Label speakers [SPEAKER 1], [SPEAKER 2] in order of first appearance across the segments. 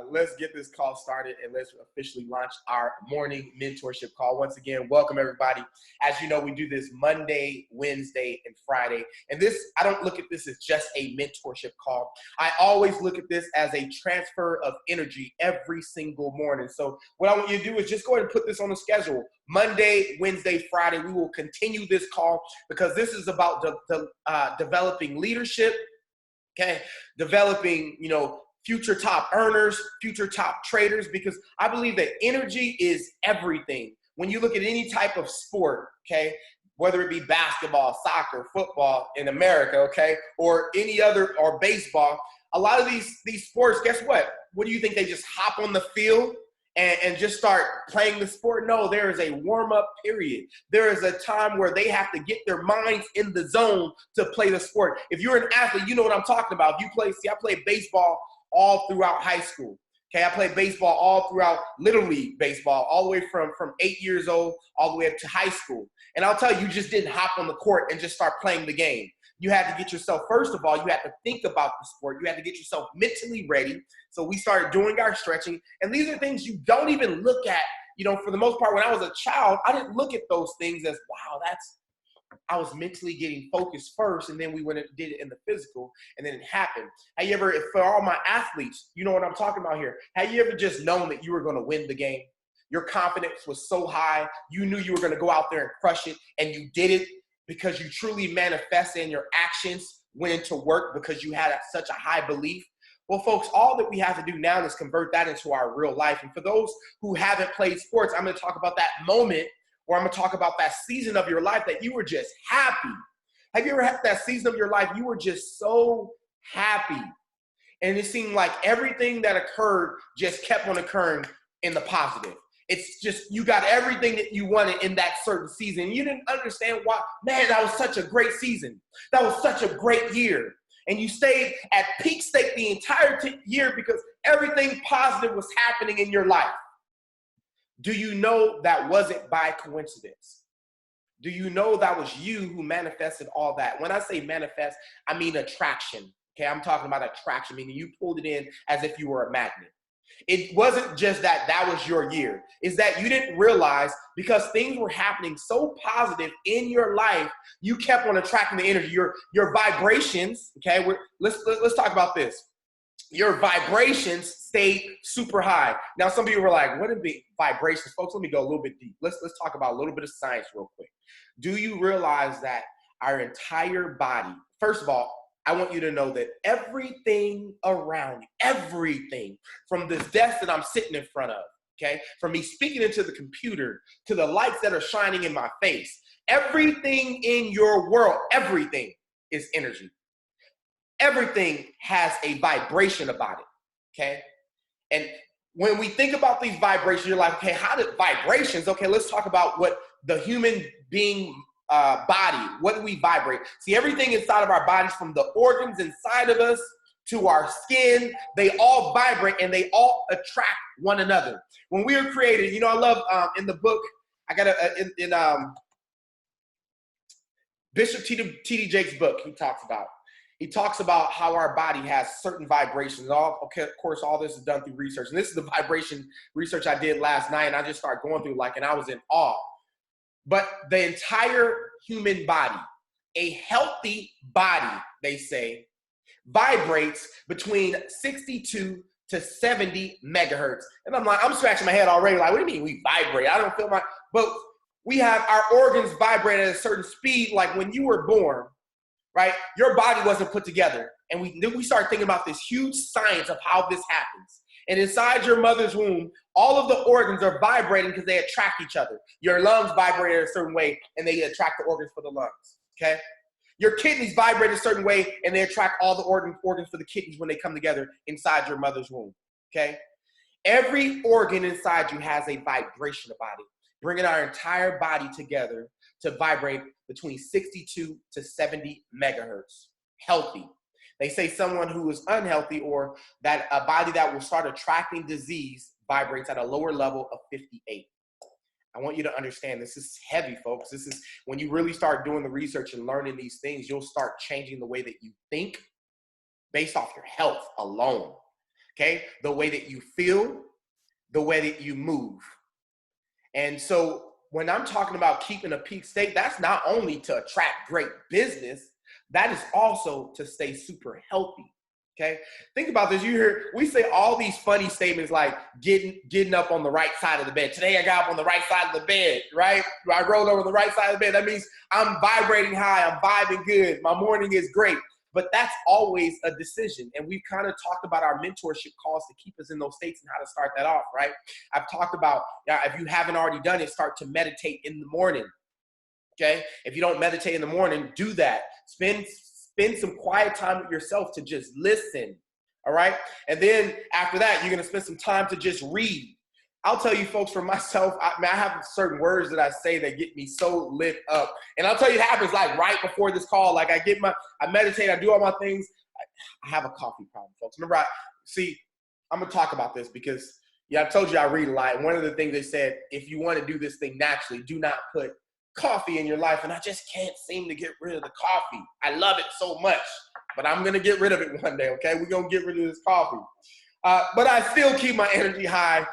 [SPEAKER 1] Let's get this call started and let's officially launch our morning mentorship call. Once again, welcome everybody. As you know, we do this Monday, Wednesday, and Friday. And this, I don't look at this as just a mentorship call. I always look at this as a transfer of energy every single morning. So what I want you to do is just go ahead and put this on the schedule. Monday, Wednesday, Friday, we will continue this call because this is about developing leadership, okay? Developing, future top earners, future top traders, because I believe that energy is everything. When you look at any type of sport, okay, whether it be basketball, soccer, football in America, okay, or any other, or baseball, a lot of these sports, guess what? What do you think? They just hop on the field and just start playing the sport? No, there is a warm-up period. There is a time where they have to get their minds in the zone to play the sport. If you're an athlete, you know what I'm talking about. If you play, I played baseball all throughout high school. Okay, I played baseball all throughout Little League baseball, all the way from 8 years old all the way up to high school. And I'll tell you just didn't hop on the court and just start playing the game. You had to get yourself, first of all, you had to think about the sport. You had to get yourself mentally ready. So we started doing our stretching. And these are things you don't even look at, for the most part. When I was a child, I didn't look at those things as, wow, I was mentally getting focused first, and then we went and did it in the physical, and then it happened. Have you ever, for all my athletes, you know what I'm talking about here, have you ever just known that you were going to win the game? Your confidence was so high, you knew you were going to go out there and crush it, and you did it because you truly manifested and your actions went into work because you had such a high belief? Well, folks, all that we have to do now is convert that into our real life. And for those who haven't played sports, I'm going to talk about that moment, or I'm going to talk about that season of your life that you were just happy. Have you ever had that season of your life you were just so happy? And it seemed like everything that occurred just kept on occurring in the positive. It's just, you got everything that you wanted in that certain season. You didn't understand why. Man, that was such a great season. That was such a great year. And you stayed at peak state the entire year because everything positive was happening in your life. Do you know that wasn't by coincidence? Do you know that was you who manifested all that? When I say manifest, I mean attraction. Okay, I'm talking about attraction, meaning you pulled it in as if you were a magnet. It wasn't just that was your year. It's that you didn't realize, because things were happening so positive in your life, you kept on attracting the energy. Your vibrations, okay, let's talk about this. Your vibrations stayed super high. Now, some people were like, what are the vibrations? Folks, let me go a little bit deep. Let's talk about a little bit of science real quick. Do you realize that our entire body, first of all, I want you to know that everything around you, everything from this desk that I'm sitting in front of, okay, from me speaking into the computer to the lights that are shining in my face, everything in your world, everything is energy. Everything has a vibration about it, okay? And when we think about these vibrations, you're like, okay, how did vibrations? Okay, let's talk about what the human being body, what do we vibrate? See, everything inside of our bodies, from the organs inside of us to our skin, they all vibrate and they all attract one another. When we were created, I love in the book, I got in Bishop T.D. Jakes' book, he talks about how our body has certain vibrations. Of course, all this is done through research. And this is the vibration research I did last night, and I just started going through and I was in awe. But the entire human body, a healthy body, they say, vibrates between 62 to 70 megahertz. And I'm scratching my head already, like, what do you mean we vibrate? I don't feel but we have our organs vibrate at a certain speed. Like when you were born, right? Your body wasn't put together. And we start thinking about this huge science of how this happens. And inside your mother's womb, all of the organs are vibrating because they attract each other. Your lungs vibrate in a certain way, and they attract the organs for the lungs, okay? Your kidneys vibrate a certain way, and they attract all the organs for the kidneys when they come together inside your mother's womb, okay? Every organ inside you has a vibration about it, bringing our entire body together to vibrate between 62 to 70 megahertz, healthy. They say someone who is unhealthy, or that a body that will start attracting disease, vibrates at a lower level of 58. I want you to understand, this is heavy, folks. This is when you really start doing the research and learning these things, you'll start changing the way that you think based off your health alone. okay? The way that you feel, the way that you move. And so when I'm talking about keeping a peak state, that's not only to attract great business, that is also to stay super healthy. Okay, think about this. We say all these funny statements like getting up on the right side of the bed. Today I got up on the right side of the bed, right? I rolled over the right side of the bed. That means I'm vibrating high, I'm vibing good, my morning is great. But that's always a decision. And we've kind of talked about our mentorship calls to keep us in those states and how to start that off, right? I've talked about, if you haven't already done it, start to meditate in the morning, okay? If you don't meditate in the morning, do that. Spend some quiet time with yourself to just listen, all right? And then after that, you're gonna spend some time to just read. I'll tell you folks, for myself, I have certain words that I say that get me so lit up. And I'll tell you, it happens like right before this call. Like I meditate, I do all my things. I have a coffee problem, folks. Remember, I'm gonna talk about this because, I told you I read a lot. And one of the things they said, if you wanna do this thing naturally, do not put coffee in your life. And I just can't seem to get rid of the coffee. I love it so much, but I'm gonna get rid of it one day, okay? We're gonna get rid of this coffee. But I still keep my energy high,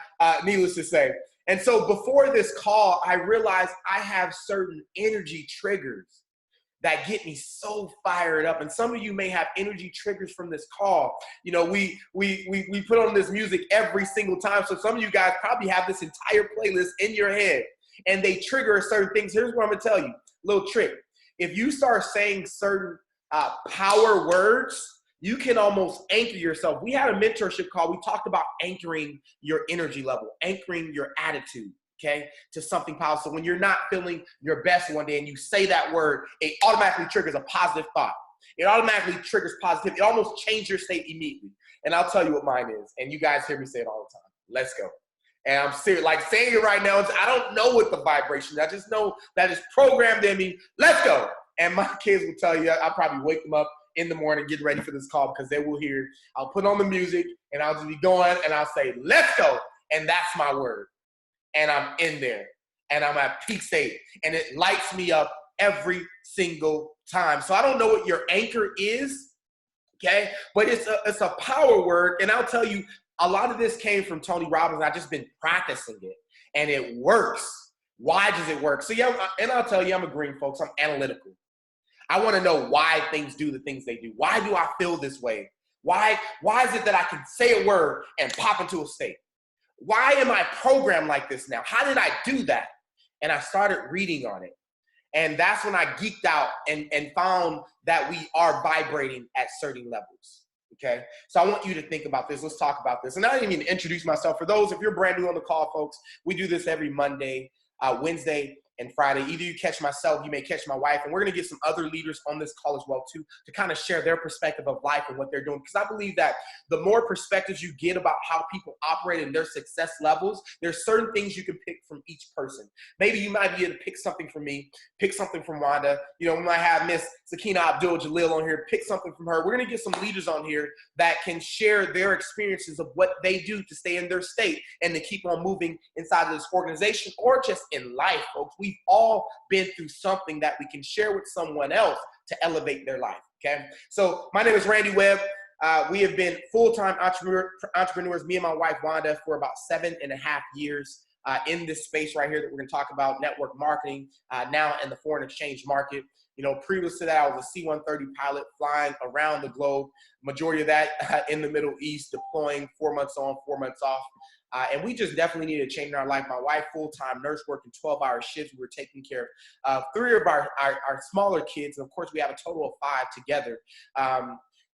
[SPEAKER 1] needless to say. And so before this call, I realized I have certain energy triggers that get me so fired up. And some of you may have energy triggers from this call. We put on this music every single time. So some of you guys probably have this entire playlist in your head and they trigger certain things. Here's what I'm gonna tell you, little trick. If you start saying certain power words, you can almost anchor yourself. We had a mentorship call. We talked about anchoring your energy level, anchoring your attitude, okay, to something powerful. So when you're not feeling your best one day and you say that word, it automatically triggers a positive thought. It automatically triggers positivity. It almost changes your state immediately. And I'll tell you what mine is. And you guys hear me say it all the time. Let's go. And I'm serious, like saying it right now, I don't know what the vibration is. I just know that it's programmed in me. Let's go. And my kids will tell you, I'll probably wake them up in the morning, get ready for this call because they will hear, I'll put on the music and I'll just be going and I'll say, let's go. And that's my word. And I'm in there and I'm at peak state and it lights me up every single time. So I don't know what your anchor is, okay? But it's a power word. And I'll tell you, a lot of this came from Tony Robbins. I've just been practicing it and it works. Why does it work? So yeah, and I'll tell you, I'm agreeing, folks, I'm analytical. I want to know why things do the things they do. Why do I feel this way? Why is it that I can say a word and pop into a state? Why am I programmed like this now? How did I do that? And I started reading on it. And that's when I geeked out and found that we are vibrating at certain levels, okay? So I want you to think about this. Let's talk about this. And I didn't even introduce myself. For those, if you're brand new on the call, folks, we do this every Monday, Wednesday, and Friday. Either you catch myself, you may catch my wife, and we're gonna get some other leaders on this call as well too, to kind of share their perspective of life and what they're doing. Because I believe that the more perspectives you get about how people operate and their success levels, there's certain things you can pick from each person. Maybe you might be able to pick something from me, pick something from Wanda. We might have Miss Sakina Abdul-Jalil on here, pick something from her. We're gonna get some leaders on here that can share their experiences of what they do to stay in their state and to keep on moving inside of this organization or just in life, folks. We've all been through something that we can share with someone else to elevate their life, okay? So my name is Randy Webb. We have been full-time entrepreneurs, me and my wife, Wanda, for about 7.5 years in this space right here that we're gonna talk about, network marketing, now in the foreign exchange market. Previous to that, I was a C-130 pilot flying around the globe, majority of that in the Middle East, deploying 4 months on, 4 months off. And we just definitely needed a change in our life. My wife, full-time nurse, working 12-hour shifts. We were taking care of 3 of our smaller kids. And of course, we have a total of 5 together.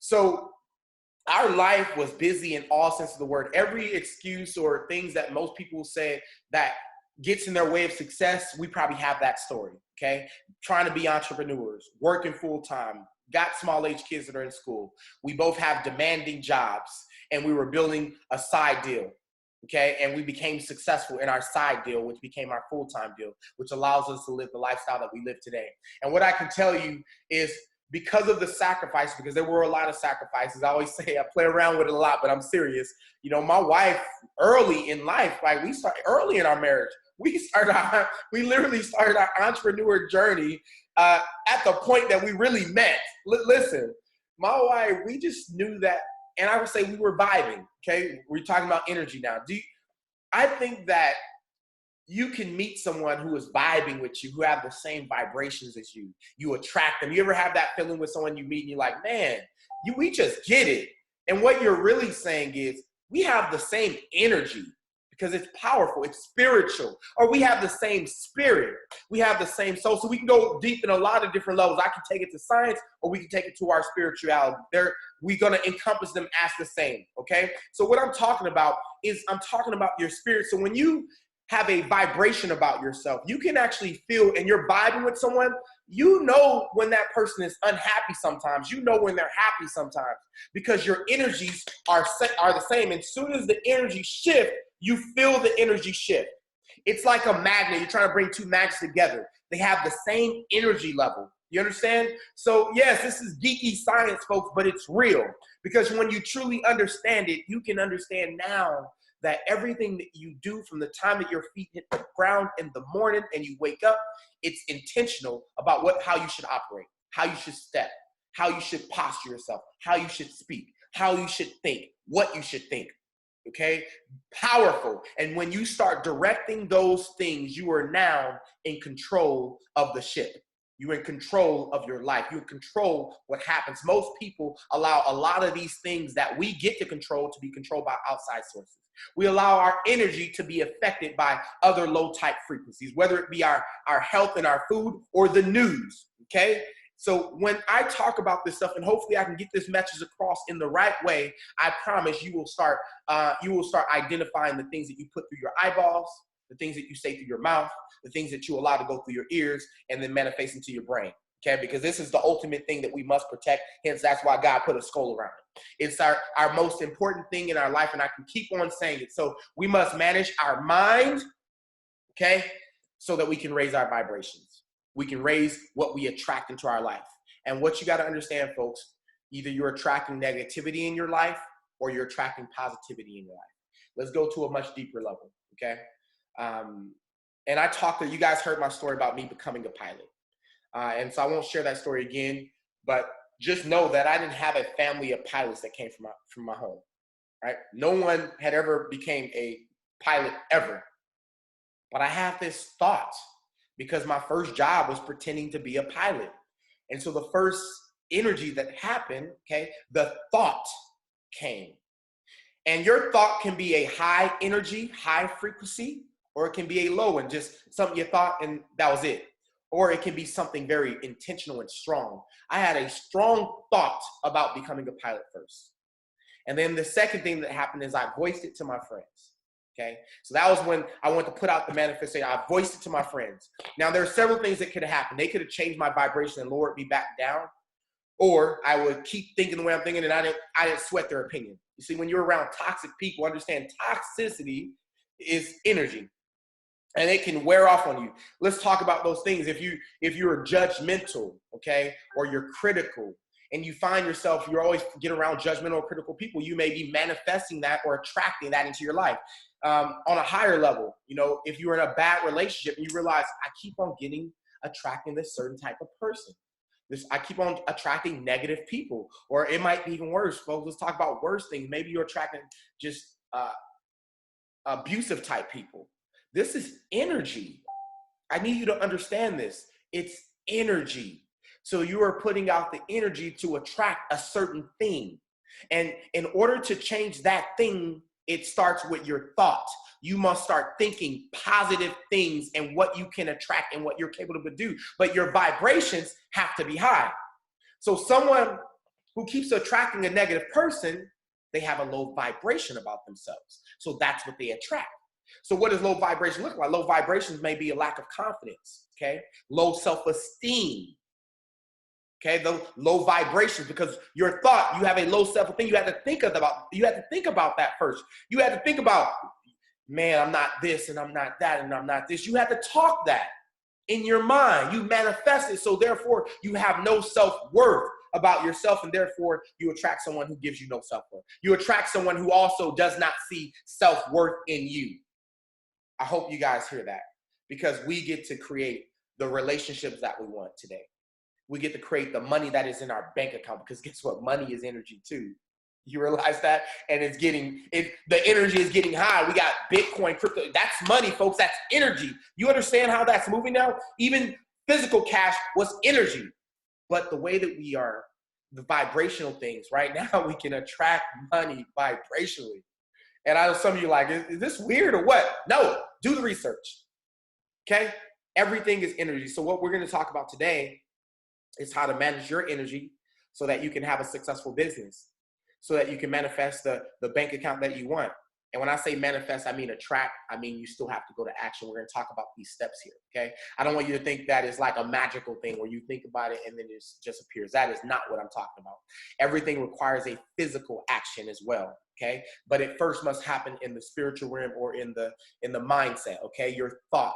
[SPEAKER 1] So our life was busy in all sense of the word. Every excuse or things that most people say that gets in their way of success, we probably have that story, okay? Trying to be entrepreneurs, working full-time, got small age kids that are in school. We both have demanding jobs, and we were building a side deal. Okay, and we became successful in our side deal, which became our full-time deal, which allows us to live the lifestyle that we live today. And what I can tell you is because of the sacrifice, because there were a lot of sacrifices, I always say I play around with it a lot, but I'm serious. My wife, early in life, like we started early in our marriage, we literally started our entrepreneur journey at the point that we really met. Listen, my wife, we just knew that and I would say we were vibing, okay? We're talking about energy now. I think that you can meet someone who is vibing with you, who have the same vibrations as you. You attract them. You ever have that feeling with someone you meet and you're like, man, we just get it. And what you're really saying is we have the same energy because it's powerful, it's spiritual, or we have the same spirit. We have the same soul. So we can go deep in a lot of different levels. I can take it to science or we can take it to our spirituality. We're going to encompass them as the same, okay? So what I'm talking about is I'm talking about your spirit. So when you have a vibration about yourself, you can actually feel, and you're vibing with someone, you know when that person is unhappy sometimes, you know when they're happy sometimes, because your energies are the same. And as soon as the energy shift, you feel the energy shift. It's like a magnet. You're trying to bring two magnets together. They have the same energy level. You understand? So yes, this is geeky science, folks, but it's real, because when you truly understand it, you can understand now that everything that you do from the time that your feet hit the ground in the morning and you wake up, it's intentional about how you should operate, how you should step, how you should posture yourself, how you should speak, how you should think, what you should think, okay? Powerful. And when you start directing those things, you are now in control of the ship. You're in control of your life. You control what happens. Most people allow a lot of these things that we get to control to be controlled by outside sources. We allow our energy to be affected by other low-type frequencies, whether it be our health and our food or the news, okay? So when I talk about this stuff, and hopefully I can get this message across in the right way, I promise you will start identifying the things that you put through your eyeballs, the things that you say through your mouth, the things that you allow to go through your ears, and then manifest into your brain, okay? Because this is the ultimate thing that we must protect. Hence, that's why God put a skull around it. It's our most important thing in our life, and I can keep on saying it. So we must manage our mind, okay, so that we can raise our vibrations. We can raise what we attract into our life. And what you got to understand, folks, either you're attracting negativity in your life or you're attracting positivity in your life. Let's go to a much deeper level, okay? And you guys heard my story about me becoming a pilot. And so I won't share that story again, but just know that I didn't have a family of pilots that came from my home, right? No one had ever became a pilot ever. But I have this thought because my first job was pretending to be a pilot. And so the first energy that happened, okay, the thought came. And your thought can be a high energy, high frequency, or it can be a low and just something you thought and that was it. Or it can be something very intentional and strong. I had a strong thought about becoming a pilot first. And then the second thing that happened is I voiced it to my friends, okay? So that was when I wanted to put out the manifestation. I voiced it to my friends. Now, there are several things that could have happened. They could have changed my vibration and lowered me back down, or I would keep thinking the way I'm thinking and I didn't sweat their opinion. You see, when you're around toxic people, understand toxicity is energy. And it can wear off on you. Let's talk about those things. If you're judgmental, okay, or you're critical, and you find yourself, you always get around judgmental or critical people, you may be manifesting that or attracting that into your life. On a higher level, you know, if you're in a bad relationship and you realize, I keep on attracting this certain type of person. I keep on attracting negative people, or it might be even worse, folks. Let's talk about worse things. Maybe you're attracting just abusive type people. This is energy. I need you to understand this. It's energy. So you are putting out the energy to attract a certain thing. And in order to change that thing, it starts with your thought. You must start thinking positive things and what you can attract and what you're capable to do. But your vibrations have to be high. So someone who keeps attracting a negative person, they have a low vibration about themselves. So that's what they attract. So what does low vibration look like? Low vibrations may be a lack of confidence, okay? Low self-esteem, okay? The low vibrations, because your thought, you have a low self-esteem. You have to think about that first. You have to think about, man, I'm not this and I'm not that and I'm not this. You have to talk that in your mind. You manifest it, so therefore you have no self-worth about yourself, and therefore you attract someone who gives you no self-worth. You attract someone who also does not see self-worth in you. I hope you guys hear that, because we get to create the relationships that we want today. We get to create the money that is in our bank account, because guess what? Money is energy too. You realize that? And the energy is getting high. We got Bitcoin, crypto. That's money, folks. That's energy. You understand how that's moving now? Even physical cash was energy. But the way that we are, the vibrational things, right now we can attract money vibrationally. And I know some of you are like, is this weird or what? No, do the research. Okay? Everything is energy. So what we're going to talk about today is how to manage your energy so that you can have a successful business, so that you can manifest the bank account that you want. And when I say manifest, I mean attract. I mean, you still have to go to action. We're going to talk about these steps here, okay? I don't want you to think that it's like a magical thing where you think about it and then it just appears. That is not what I'm talking about. Everything requires a physical action as well, okay? But it first must happen in the spiritual realm or in the mindset, okay? Your thought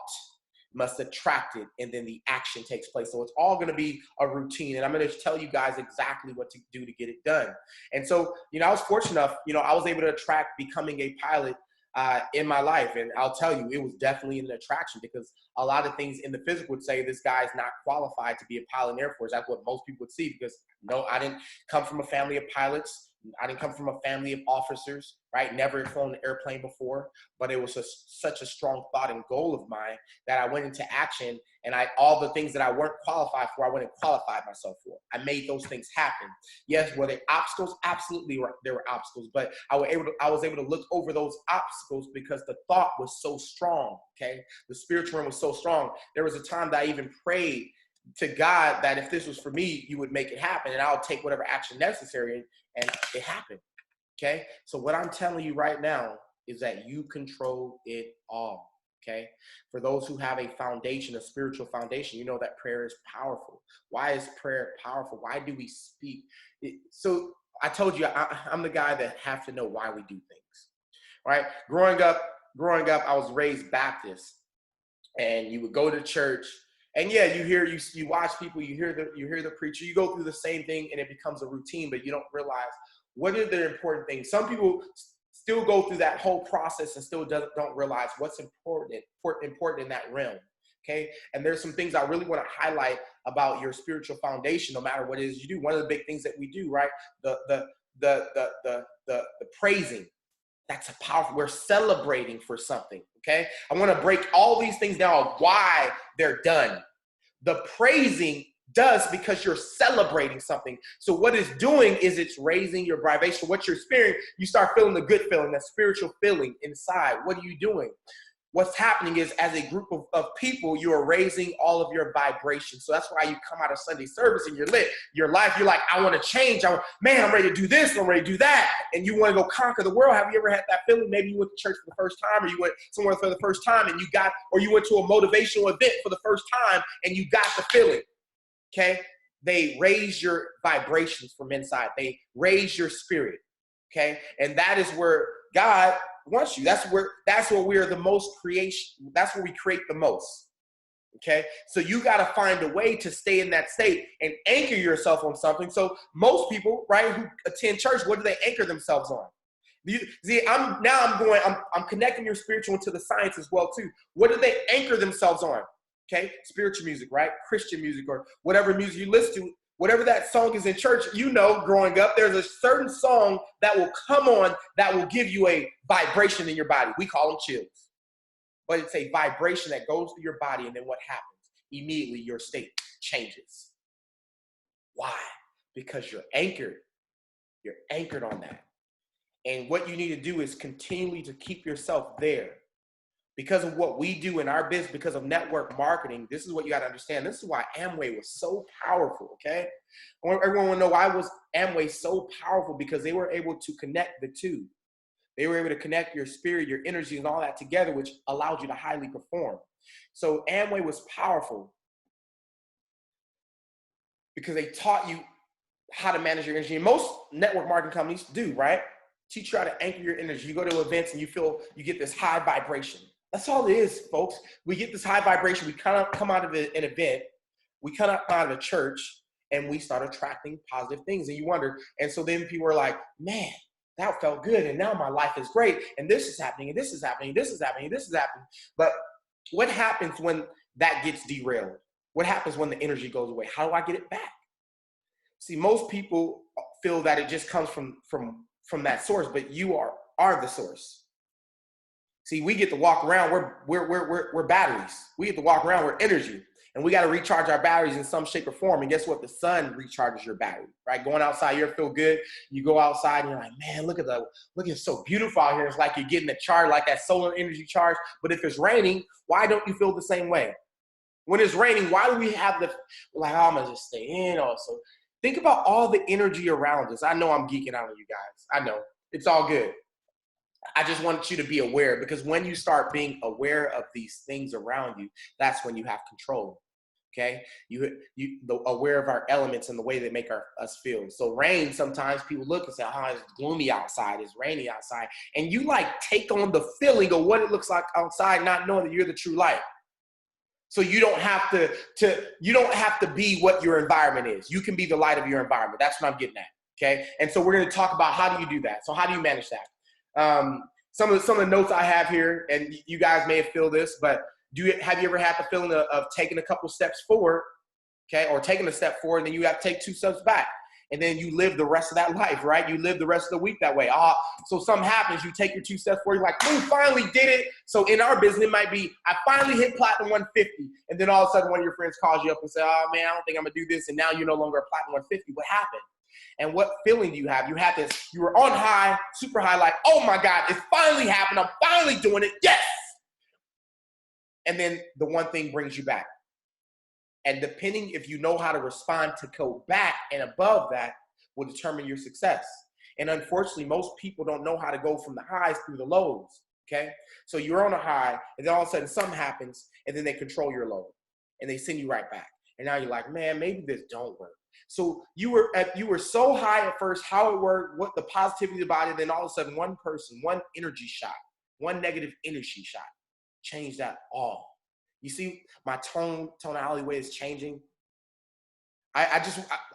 [SPEAKER 1] must attract it, and then the action takes place. So it's all going to be a routine, and I'm going to tell you guys exactly what to do to get it done. And so, I was fortunate enough, I was able to attract becoming a pilot in my life. And I'll tell you, it was definitely an attraction, because a lot of things in the physical would say this guy's not qualified to be a pilot in the Air Force. That's what most people would see, because no, I didn't come from a family of pilots. I didn't come from a family of officers, right? Never flown an airplane before, but it was such a strong thought and goal of mine that I went into action, and all the things that I weren't qualified for, I went and qualified myself for. I made those things happen. Yes, were there obstacles? Absolutely, there were obstacles, but I was able to look over those obstacles because the thought was so strong, okay? The spiritual realm was so strong. There was a time that I even prayed to God that if this was for me, you would make it happen, and I'll take whatever action necessary, and it happened, okay? So what I'm telling you right now is that you control it all, okay? For those who have a foundation, a spiritual foundation, you know that prayer is powerful. Why is prayer powerful? Why do we speak? So I told you, I'm the guy that have to know why we do things, right? Growing up, I was raised Baptist, and you would go to church. And yeah, you watch people, you hear the preacher, you go through the same thing, and it becomes a routine, but you don't realize what are the important things. Some people still go through that whole process and still don't realize what's important in that realm. Okay, and there's some things I really want to highlight about your spiritual foundation, no matter what it is you do. One of the big things that we do, right? The praising. That's a powerful, we're celebrating for something, okay? I want to break all these things down of why they're done. The praising does because you're celebrating something. So what it's doing is it's raising your vibration. What you're experiencing, you start feeling the good feeling, that spiritual feeling inside. What are you doing? What's happening is, as a group of people, you are raising all of your vibrations. So that's why you come out of Sunday service and you're lit. Your life, you're like, I want to change. I'm ready to do this. I'm ready to do that. And you want to go conquer the world. Have you ever had that feeling? Maybe you went to church for the first time, or you went somewhere for the first time and you went to a motivational event for the first time and you got the feeling, okay? They raise your vibrations from inside. They raise your spirit, okay? And that is where God wants you. That's where we are the most creation. That's where we create the most. Okay. So you got to find a way to stay in that state and anchor yourself on something. So most people, right, who attend church, what do they anchor themselves on? See, I'm connecting your spiritual into the science as well too. What do they anchor themselves on? Okay. Spiritual music, right? Christian music, or whatever music you listen to. Whatever that song is in church, growing up, there's a certain song that will come on that will give you a vibration in your body. We call them chills. But it's a vibration that goes through your body, and then what happens? Immediately your state changes. Why? Because you're anchored. You're anchored on that. And what you need to do is continually to keep yourself there. Because of what we do in our business, because of network marketing, this is what you got to understand. This is why Amway was so powerful, okay? I want everyone to know why was Amway so powerful, because they were able to connect the two. They were able to connect your spirit, your energy, and all that together, which allowed you to highly perform. So Amway was powerful because they taught you how to manage your energy. And most network marketing companies do, right? Teach you how to anchor your energy. You go to events and you get this high vibration. That's all it is, folks. We get this high vibration. We kind of come out of an event. We come out of a church, and we start attracting positive things. And you wonder, and so then people are like, man, that felt good. And now my life is great. And this is happening. And this is happening. And this is happening. And this is happening. But what happens when that gets derailed? What happens when the energy goes away? How do I get it back? See, most people feel that it just comes from from that source, but you are the source. See, we get to walk around, we're batteries. We get to walk around, we're energy. And we got to recharge our batteries in some shape or form. And guess what? The sun recharges your battery, right? Going outside, you feel good. You go outside and you're like, man, look, it's so beautiful out here. It's like you're getting a charge, like that solar energy charge. But if it's raining, why don't you feel the same way? When it's raining, why do we have like, oh, I'm going to just stay in also. Think about all the energy around us. I know I'm geeking out on you guys. I know. It's all good. I just want you to be aware, because when you start being aware of these things around you, that's when you have control. Okay, aware of our elements and the way they make us feel. So rain, sometimes people look and say, oh, it's gloomy outside, it's rainy outside. And you like take on the feeling of what it looks like outside, not knowing that you're the true light. So you don't have to be what your environment is. You can be the light of your environment. That's what I'm getting at. Okay. And so we're going to talk about how do you do that? So how do you manage that? Some of the notes I have here, and you guys may have felt this, but have you ever had the feeling of taking a couple steps forward, okay, or taking a step forward, and then you have to take 2 steps back, and then you live the rest of that life, right? You live the rest of the week that way. So something happens, you take your 2 steps forward, you're like, we finally did it. So in our business, it might be, I finally hit platinum 150, and then all of a sudden one of your friends calls you up and say, oh man, I don't think I'm gonna do this, and now you're no longer a platinum 150. What happened? And what feeling do you have? You have this, you were on high, super high, like, oh my God, it finally happened. I'm finally doing it. Yes. And then the one thing brings you back. And depending if you know how to respond to go back and above that will determine your success. And unfortunately, most people don't know how to go from the highs through the lows, okay? So you're on a high, and then all of a sudden something happens, and then they control your low, and they send you right back. And now you're like, man, maybe this don't work. So you were so high at first, how it worked, what the positivity about it, then all of a sudden one person, one energy shot, one negative energy shot, change that all. You see my tonality way is changing. I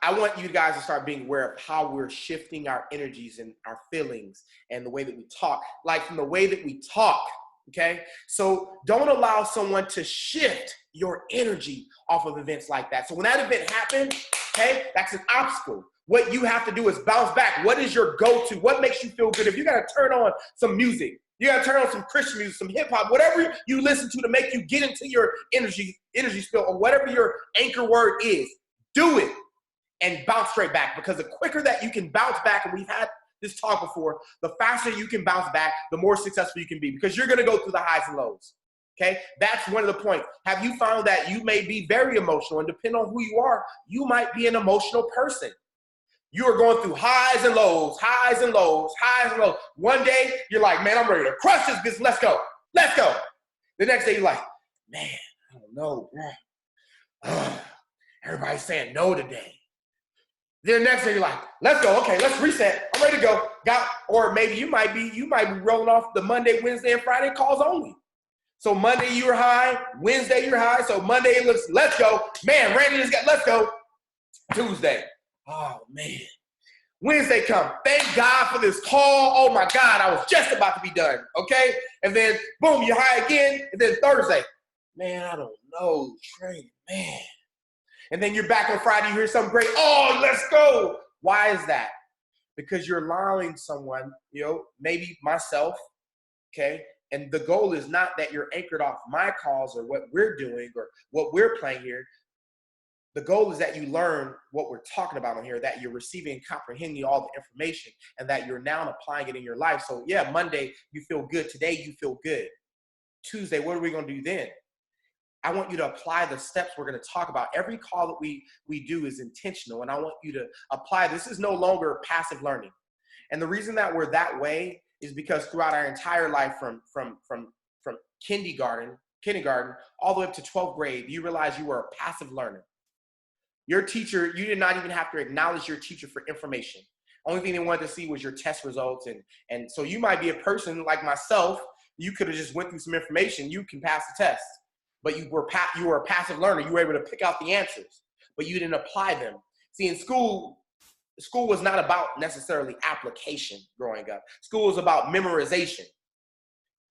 [SPEAKER 1] want you guys to start being aware of how we're shifting our energies and our feelings and the way that we talk, like from the way that we talk. Okay. So don't allow someone to shift your energy off of events like that. So when that event happens, okay, that's an obstacle. What you have to do is bounce back. What is your go-to? What makes you feel good? If you got to turn on some music, you got to turn on some Christian music, some hip hop, whatever you listen to make you get into your energy spill, or whatever your anchor word is, do it and bounce straight back. Because the quicker that you can bounce back, and we've had this talk before, the faster you can bounce back, the more successful you can be, because you're going to go through the highs and lows. Okay, that's one of the points. Have you found that you may be very emotional, and depending on who you are, you might be an emotional person. You are going through highs and lows, highs and lows, highs and lows. One day, you're like, man, I'm ready to crush this business. Let's go. Let's go. The next day, you're like, man, I don't know. Everybody's saying no today. Then the next day, you're like, let's go. Okay, let's reset. I'm ready to go. Or maybe you might be rolling off the Monday, Wednesday, and Friday calls only. So Monday, you're high. Wednesday, you're high. So Monday, it looks, let's go. Man, Randy just got, let's go. Tuesday. Oh, man. Wednesday come. Thank God for this call. Oh, my God. I was just about to be done. Okay? And then, boom, you're high again. And then Thursday. Man, I don't know. Training, man. And then you're back on Friday. You hear something great. Oh, let's go. Why is that? Because you're allowing someone, maybe myself, okay? And the goal is not that you're anchored off my calls or what we're doing or what we're playing here. The goal is that you learn what we're talking about on here, that you're receiving and comprehending all the information, and that you're now applying it in your life. So yeah, Monday, you feel good. Today, you feel good. Tuesday, what are we going to do then? I want you to apply the steps we're going to talk about. Every call that we do is intentional, and I want you to apply. This is no longer passive learning. And the reason that we're that way is because throughout our entire life, from kindergarten all the way up to 12th grade, you realize you were a passive learner. Your teacher, you did not even have to acknowledge your teacher for information. Only thing they wanted to see was your test results. And so you might be a person like myself, you could have just went through some information, you can pass the test. But you were a passive learner. You were able to pick out the answers, but you didn't apply them. See, in school was not about necessarily application growing up. School was about memorization.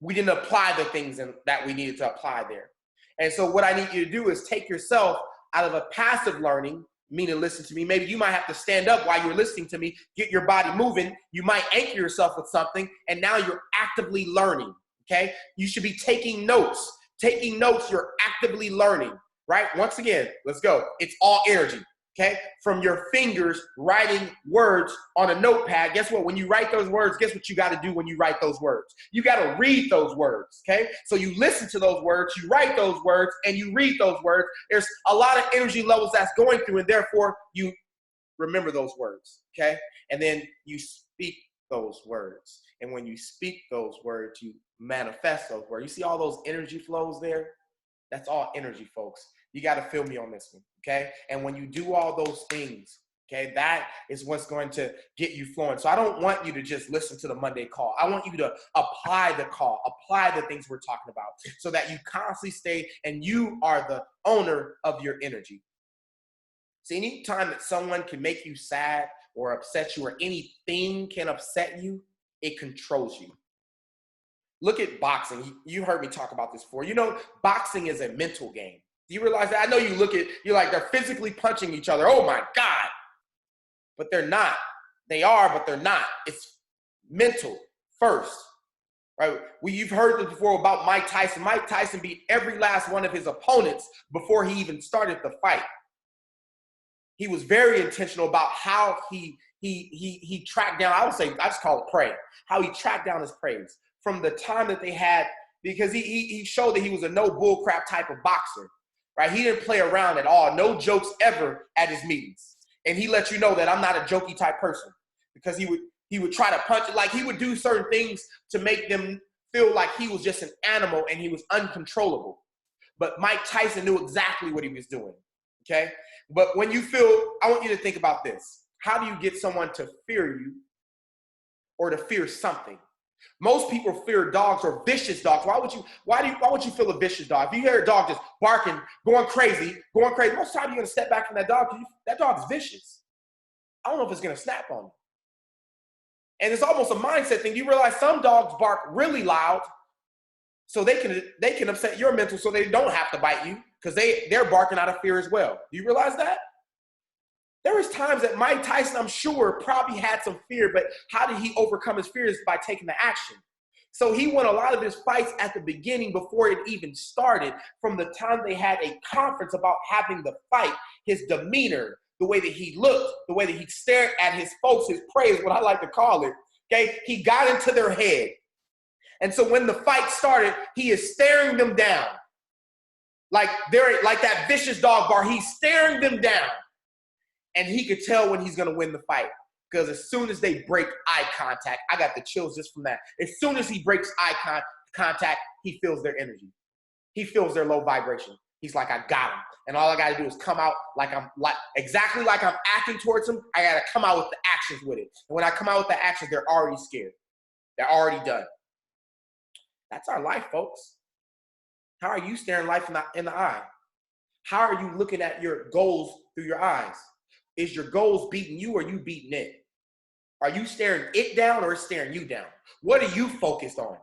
[SPEAKER 1] We didn't apply the things that we needed to apply there. And so what I need you to do is take yourself out of a passive learning meaning listen to me. Maybe you might have to stand up while you're listening to me, get your body moving. You might anchor yourself with something, and now you're actively learning, okay? You should be taking notes. Taking notes, you're actively learning, right? Once again, let's go. It's all energy, okay? From your fingers writing words on a notepad, guess what? When you write those words, guess what you got to do when you write those words? You got to read those words, okay? So you listen to those words, you write those words, and you read those words. There's a lot of energy levels that's going through, and therefore you remember those words, okay? And then you speak those words. And when you speak those words, you manifest those words. You see all those energy flows there? That's all energy, folks. You got to feel me on this one, okay? And when you do all those things, okay, that is what's going to get you flowing. So I don't want you to just listen to the Monday call. I want you to apply the call, apply the things we're talking about so that you constantly stay and you are the owner of your energy. See, any time that someone can make you sad or upset you or anything can upset you, it controls you. Look at boxing. You heard me talk about this before. You know, boxing is a mental game. Do you realize that? I know you're like, they're physically punching each other. Oh my God. But they're not. They are, but they're not. It's mental first, right? You've heard this before about Mike Tyson. Mike Tyson beat every last one of his opponents before he even started the fight. He was very intentional about how he tracked down, I just call it prey, how he tracked down his preys from the time that they had, because he showed that he was a no bull crap type of boxer, right? He didn't play around at all. No jokes ever at his meetings. And he let you know that I'm not a jokey type person, because he would try to punch it. Like, he would do certain things to make them feel like he was just an animal and he was uncontrollable. But Mike Tyson knew exactly what he was doing, okay? But when you I want you to think about this. How do you get someone to fear you or to fear something? Most people fear dogs or vicious dogs. Why would you feel a vicious dog? If you hear a dog just barking, going crazy, most of the time you're going to step back from that dog because that dog is vicious. I don't know if it's going to snap on you. And it's almost a mindset thing. You realize some dogs bark really loud so they can upset your mental so they don't have to bite you because they're barking out of fear as well. Do you realize that? There was times that Mike Tyson, I'm sure, probably had some fear, but how did he overcome his fears? By taking the action. So he won a lot of his fights at the beginning before it even started. From the time they had a conference about having the fight, his demeanor, the way that he looked, the way that he stared at his folks, his prey is what I like to call it, okay? He got into their head. And so when the fight started, he is staring them down. Like that vicious dog bar, he's staring them down. And he could tell when he's going to win the fight. Because as soon as they break eye contact, I got the chills just from that. As soon as he breaks eye contact, he feels their energy. He feels their low vibration. He's like, I got him. And all I got to do is come out exactly like I'm acting towards him. I got to come out with the actions with it. And when I come out with the actions, they're already scared. They're already done. That's our life, folks. How are you staring life in the eye? How are you looking at your goals through your eyes? Is your goals beating you or you beating it? Are you staring it down or it's staring you down? What are you focused on?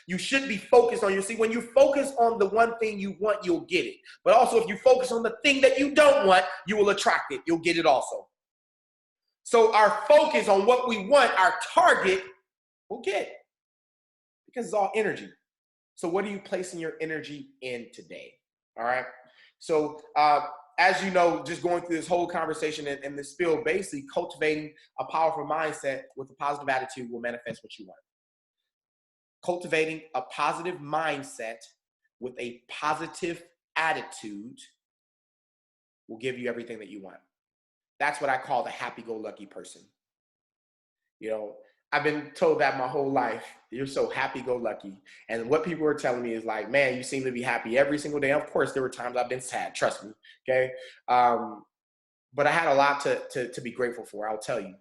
[SPEAKER 1] You should be focused on see, when you focus on the one thing you want, you'll get it. But also if you focus on the thing that you don't want, you will attract it. You'll get it also. So our focus on what we want, our target, we'll get. Because it's all energy. So what are you placing your energy in today? All right. So as you know, just going through this whole conversation and this spiel, basically cultivating a powerful mindset with a positive attitude will manifest what you want. Cultivating a positive mindset with a positive attitude will give you everything that you want. That's what I call the happy-go-lucky person. You know, I've been told that my whole life. You're so happy-go-lucky. And what people are telling me is like, man, you seem to be happy every single day. Of course, there were times I've been sad, trust me, okay? But I had a lot to be grateful for, I'll tell you.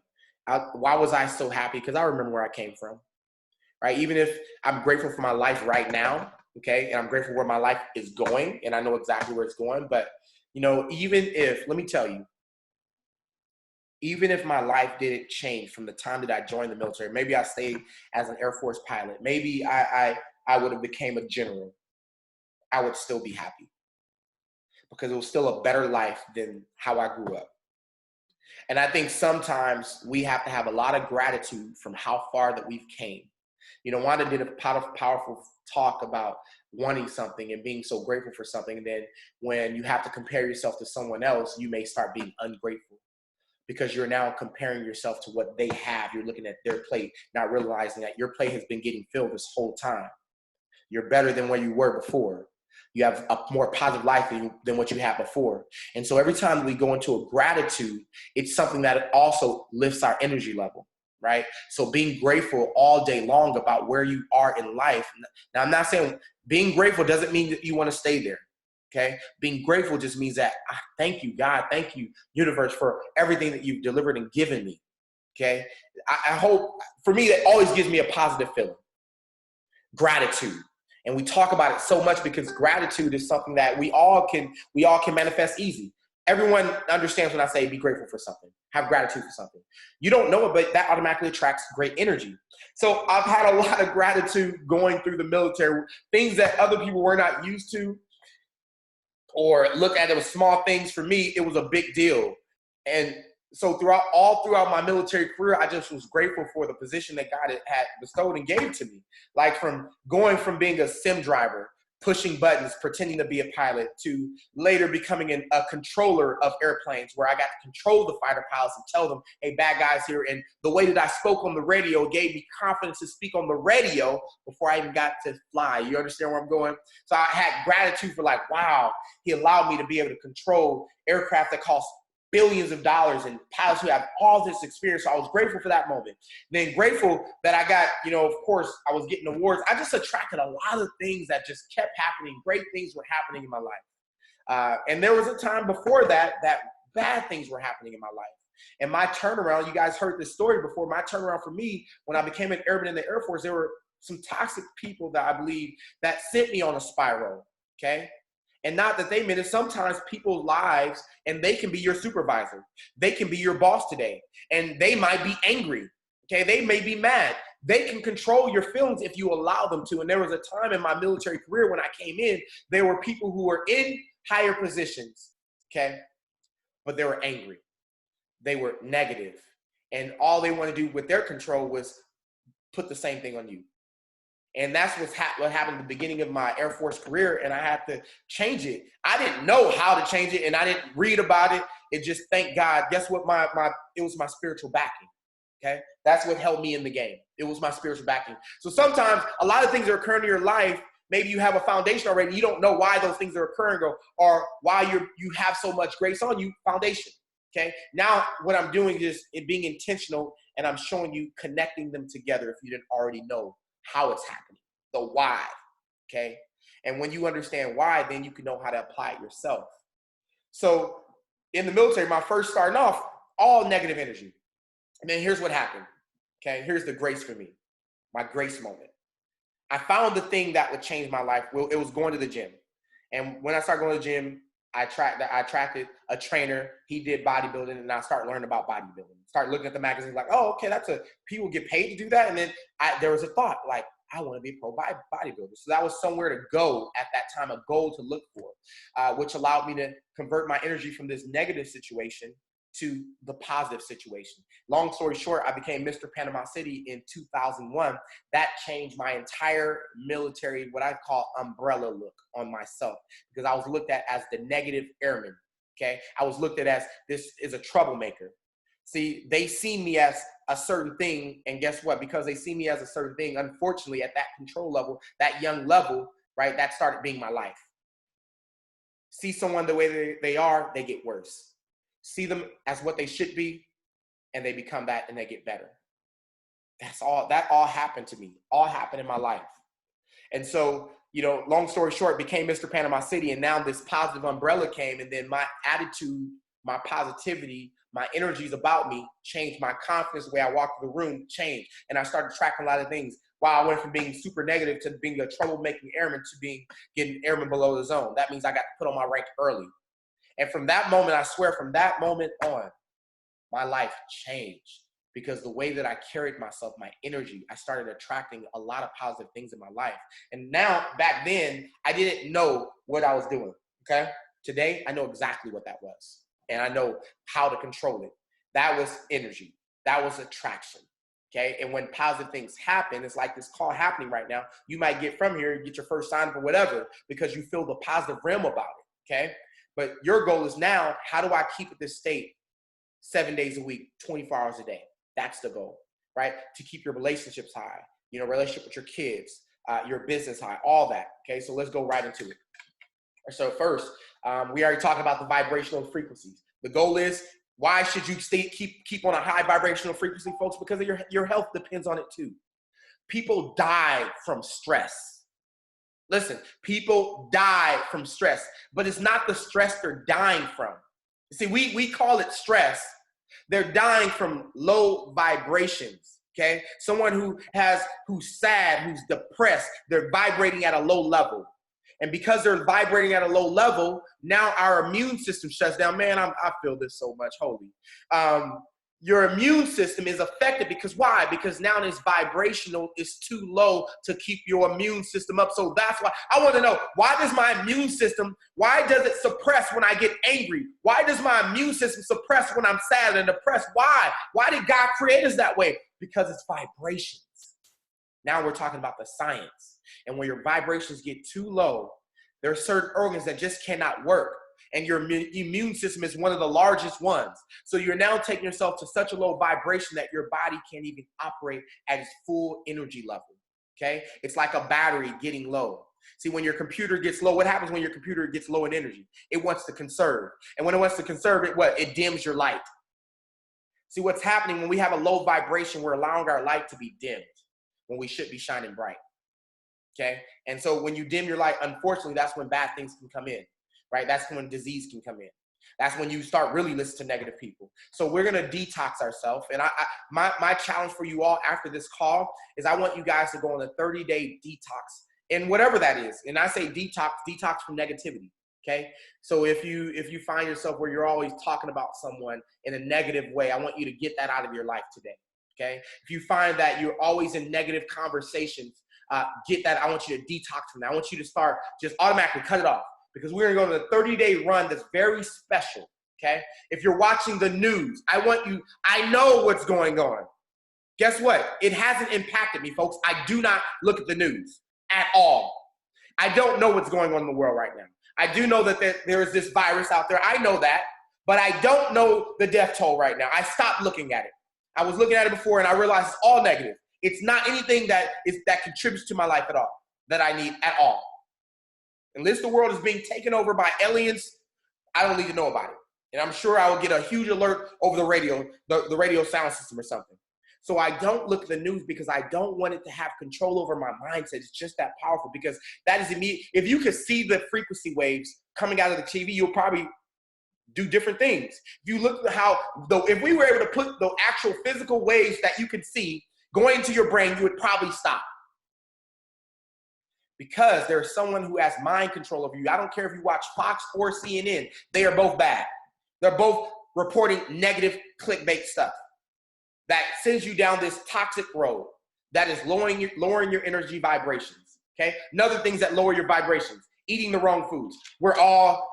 [SPEAKER 1] Why was I so happy? Because I remember where I came from, right? Even if I'm grateful for my life right now, okay, and I'm grateful where my life is going, and I know exactly where it's going, but, you know, let me tell you, even if my life didn't change from the time that I joined the military, maybe I stayed as an Air Force pilot, maybe I would have became a general, I would still be happy because it was still a better life than how I grew up. And I think sometimes we have to have a lot of gratitude from how far that we've came. Wanda did a powerful talk about wanting something and being so grateful for something. And then when you have to compare yourself to someone else, you may start being ungrateful because you're now comparing yourself to what they have. You're looking at their plate, not realizing that your plate has been getting filled this whole time. You're better than where you were before. You have a more positive life than what you had before. And so every time we go into a gratitude, it's something that also lifts our energy level, right? So being grateful all day long about where you are in life. Now, I'm not saying being grateful doesn't mean that you want to stay there, okay? Being grateful just means that, thank you, God, thank you, universe, for everything that you've delivered and given me, okay? I hope, for me, that always gives me a positive feeling. Gratitude. And we talk about it so much because gratitude is something that we all can manifest easy. Everyone understands when I say be grateful for something, have gratitude for something. You don't know it, but that automatically attracts great energy. So I've had a lot of gratitude going through the military, things that other people were not used to or look at it as small things. For me, it was a big deal. And so throughout my military career, I just was grateful for the position that God had bestowed and gave to me. Like from going from being a sim driver, pushing buttons, pretending to be a pilot, to later becoming a controller of airplanes, where I got to control the fighter pilots and tell them, hey, bad guys here. And the way that I spoke on the radio gave me confidence to speak on the radio before I even got to fly. You understand where I'm going? So I had gratitude for like, wow, he allowed me to be able to control aircraft that cost billions of dollars and pilots who have all this experience. So I was grateful for that moment. Then grateful that I got, of course, I was getting awards. I just attracted a lot of things that just kept happening. Great things were happening in my life. And there was a time before that bad things were happening in my life. And my turnaround, you guys heard this story before, my turnaround for me, when I became an airman in the Air Force, there were some toxic people that I believe that sent me on a spiral, okay? And not that they meant it. Sometimes people's lives, and they can be your supervisor. They can be your boss today. And they might be angry. Okay, they may be mad. They can control your feelings if you allow them to. And there was a time in my military career when I came in, there were people who were in higher positions, okay? But they were angry. They were negative. And all they want to do with their control was put the same thing on you. And that's what happened at the beginning of my Air Force career, and I had to change it. I didn't know how to change it, and I didn't read about it. It just, thank God, guess what? It was my spiritual backing, okay? That's what held me in the game. It was my spiritual backing. So sometimes a lot of things are occurring in your life. Maybe you have a foundation already. You don't know why those things are occurring or why you have so much grace on you. Foundation, okay? Now what I'm doing is it being intentional, and I'm showing you connecting them together if you didn't already know how it's happening, the why, okay? And when you understand why, then you can know how to apply it yourself. So in the military, my first starting off, all negative energy. And then here's what happened, okay? Here's the grace for me, my grace moment. I found the thing that would change my life. Well, it was going to the gym. And when I started going to the gym, I attracted a trainer. He did bodybuilding, and I started learning about bodybuilding. Started looking at the magazines like, oh, okay, people get paid to do that. And then there was a thought like, I want to be a pro bodybuilder. So that was somewhere to go at that time, a goal to look for, which allowed me to convert my energy from this negative situation to the positive situation. Long story short, I became Mr. Panama City in 2001. That changed my entire military, what I call umbrella look on myself, because I was looked at as the negative airman, okay? I was looked at as this is a troublemaker. See, they see me as a certain thing, and guess what? Because they see me as a certain thing, unfortunately, at that control level, that young level, right, that started being my life. See someone the way they are, they get worse. See them as what they should be, and they become that, and they get better. That all happened to me, all happened in my life. And so, long story short, became Mr. Panama City, and now this positive umbrella came, and then my attitude, my positivity, my energies about me changed. My confidence, the way I walked through the room changed. And I started tracking a lot of things. Wow, I went from being super negative to being a troublemaking airman to getting airman below the zone. That means I got to put on my rank early. And from that moment, I swear, from that moment on, my life changed. Because the way that I carried myself, my energy, I started attracting a lot of positive things in my life. And now, back then, I didn't know what I was doing, okay? Today, I know exactly what that was. And I know how to control it. That was energy. That was attraction. Okay. And when positive things happen, it's like this call happening right now. You might get from here and get your first sign or whatever because you feel the positive realm about it. Okay. But your goal is now, how do I keep at this state 7 days a week, 24 hours a day? That's the goal, right? To keep your relationships high, relationship with your kids, your business high, all that. Okay. So let's go right into it. So first, we already talked about the vibrational frequencies. The goal is, why should you keep on a high vibrational frequency, folks? Because your health depends on it too. People die from stress. Listen, people die from stress, but it's not the stress they're dying from. See, we call it stress. They're dying from low vibrations, okay? Someone who's sad, who's depressed, they're vibrating at a low level. And because they're vibrating at a low level, now our immune system shuts down. Man, I feel this so much, holy. Your immune system is affected because why? Because now this vibrational is too low to keep your immune system up. So that's why I want to know, why does my immune system, why does it suppress when I get angry? Why does my immune system suppress when I'm sad and depressed? Why? Why did God create us that way? Because it's vibrations. Now we're talking about the science. And when your vibrations get too low, there are certain organs that just cannot work. And your immune system is one of the largest ones. So you're now taking yourself to such a low vibration that your body can't even operate at its full energy level. Okay? It's like a battery getting low. See, when your computer gets low, what happens when your computer gets low in energy? It wants to conserve. And when it wants to conserve it, it dims your light. See, what's happening when we have a low vibration, we're allowing our light to be dimmed when we should be shining bright. Okay? And so when you dim your light, unfortunately, that's when bad things can come in, right? That's when disease can come in. That's when you start really listening to negative people. So we're going to detox ourselves. And my challenge for you all after this call is I want you guys to go on a 30-day detox, and whatever that is. And I say detox from negativity. Okay? So if you find yourself where you're always talking about someone in a negative way, I want you to get that out of your life today. Okay? If you find that you're always in negative conversations, get that. I want you to detox from that. I want you to start just automatically cut it off, because we're going to go to a 30-day run that's very special. Okay? If you're watching the news, I know what's going on. Guess what? It hasn't impacted me, folks. I do not look at the news at all. I don't know what's going on in the world right now. I do know that there is this virus out there. I know that, but I don't know the death toll right now. I stopped looking at it. I was looking at it before and I realized it's all negative. It's not anything that contributes to my life at all, that I need at all. Unless the world is being taken over by aliens, I don't need to know about it. And I'm sure I will get a huge alert over the radio, the radio sound system or something. So I don't look at the news because I don't want it to have control over my mindset. It's just that powerful, because that is immediate. If you could see the frequency waves coming out of the TV, you'll probably do different things. If you look at if we were able to put the actual physical waves that you can see going into your brain, you would probably stop. Because there's someone who has mind control over you. I don't care if you watch Fox or CNN. They are both bad. They're both reporting negative clickbait stuff that sends you down this toxic road that is lowering your energy vibrations. Okay? Another things that lower your vibrations: eating the wrong foods. We're all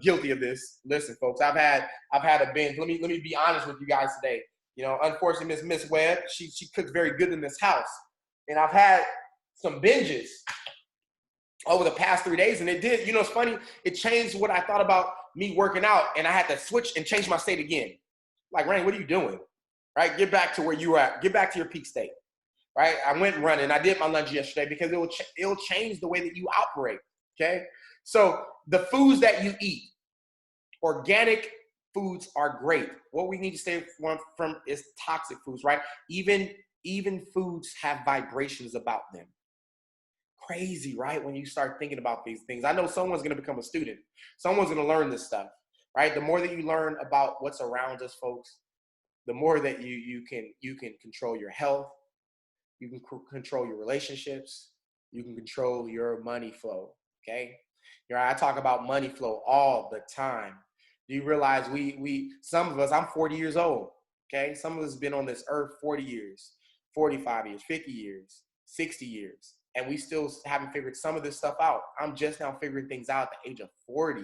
[SPEAKER 1] guilty of this. Listen, folks, I've had a binge. Let me be honest with you guys today. Unfortunately, Miss Webb, she cooks very good in this house. And I've had some binges over the past 3 days, and it did, it's funny, it changed what I thought about me working out, and I had to switch and change my state again. Like, Rain, what are you doing? Right? Get back to where you were at. Get back to your peak state. Right? I went running. I did my lunge yesterday because it'll change the way that you operate. Okay? So the foods that you eat, organic foods are great. What we need to stay from is toxic foods, right? Even foods have vibrations about them. Crazy, right? When you start thinking about these things. I know someone's going to become a student. Someone's going to learn this stuff, right? The more that you learn about what's around us, folks, the more that you can control your health. You can control your relationships. You can control your money flow, okay? I talk about money flow all the time. Do you realize some of us, I'm 40 years old, okay? Some of us have been on this earth 40 years. 45 years, 50 years, 60 years, and we still haven't figured some of this stuff out. I'm just now figuring things out at the age of 40,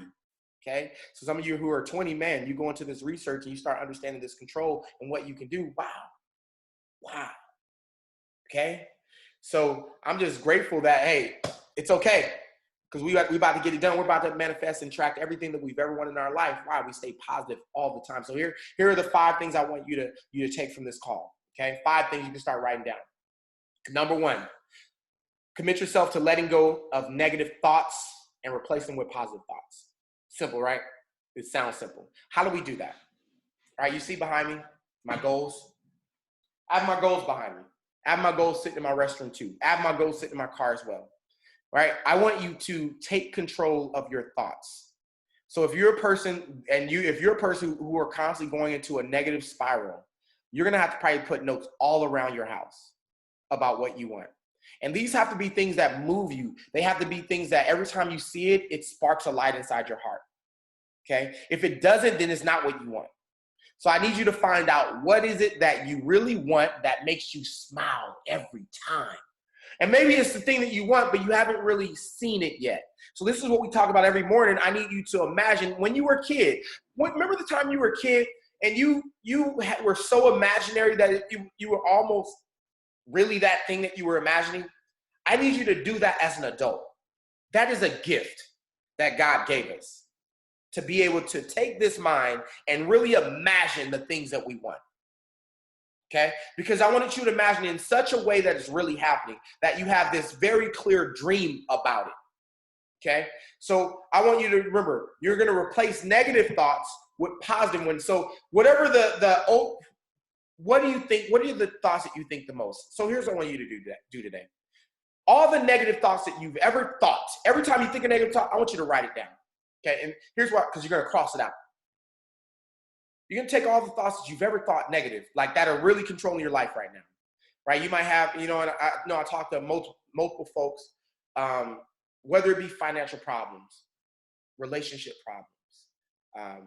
[SPEAKER 1] Okay. So some of you who are 20, man, you go into this research and you start understanding this control and what you can do. Wow. Wow. Okay. So I'm just grateful that, hey, it's okay. Because we about to get it done. We're about to manifest and track everything that we've ever wanted in our life. Why? We stay positive all the time. So here are the 5 things I want you to take from this call. Okay. 5 things you can start writing down. Number 1, commit yourself to letting go of negative thoughts and replace them with positive thoughts. Simple, right? It sounds simple. How do we do that? All right, you see behind me, my goals. I have my goals behind me. I have my goals sitting in my restroom too. I have my goals sitting in my car as well. Right? I want you to take control of your thoughts. So if you're a person who are constantly going into a negative spiral, you're gonna have to probably put notes all around your house about what you want. And these have to be things that move you. They have to be things that every time you see it, it sparks a light inside your heart. Okay? If it doesn't, then it's not what you want. So I need you to find out, what is it that you really want that makes you smile every time? And maybe it's the thing that you want, but you haven't really seen it yet. So this is what we talk about every morning. I need you to imagine when you were a kid. Remember the time you were a kid and you were so imaginary that you were almost really that thing that you were imagining? I need you to do that as an adult. That is a gift that God gave us, to be able to take this mind and really imagine the things that we want. Okay? Because I wanted you to imagine in such a way that it's really happening, that you have this very clear dream about it. Okay? So I want you to remember, you're going to replace negative thoughts with positive ones. So whatever what do you think? What are the thoughts that you think the most? So here's what I want you to do today. All the negative thoughts that you've ever thought, every time you think a negative thought, I want you to write it down. Okay, and here's why, because you're going to cross it out. You're going to take all the thoughts that you've ever thought negative, like that are really controlling your life right now, right? You might have, and I talk to multiple folks, whether it be financial problems, relationship problems,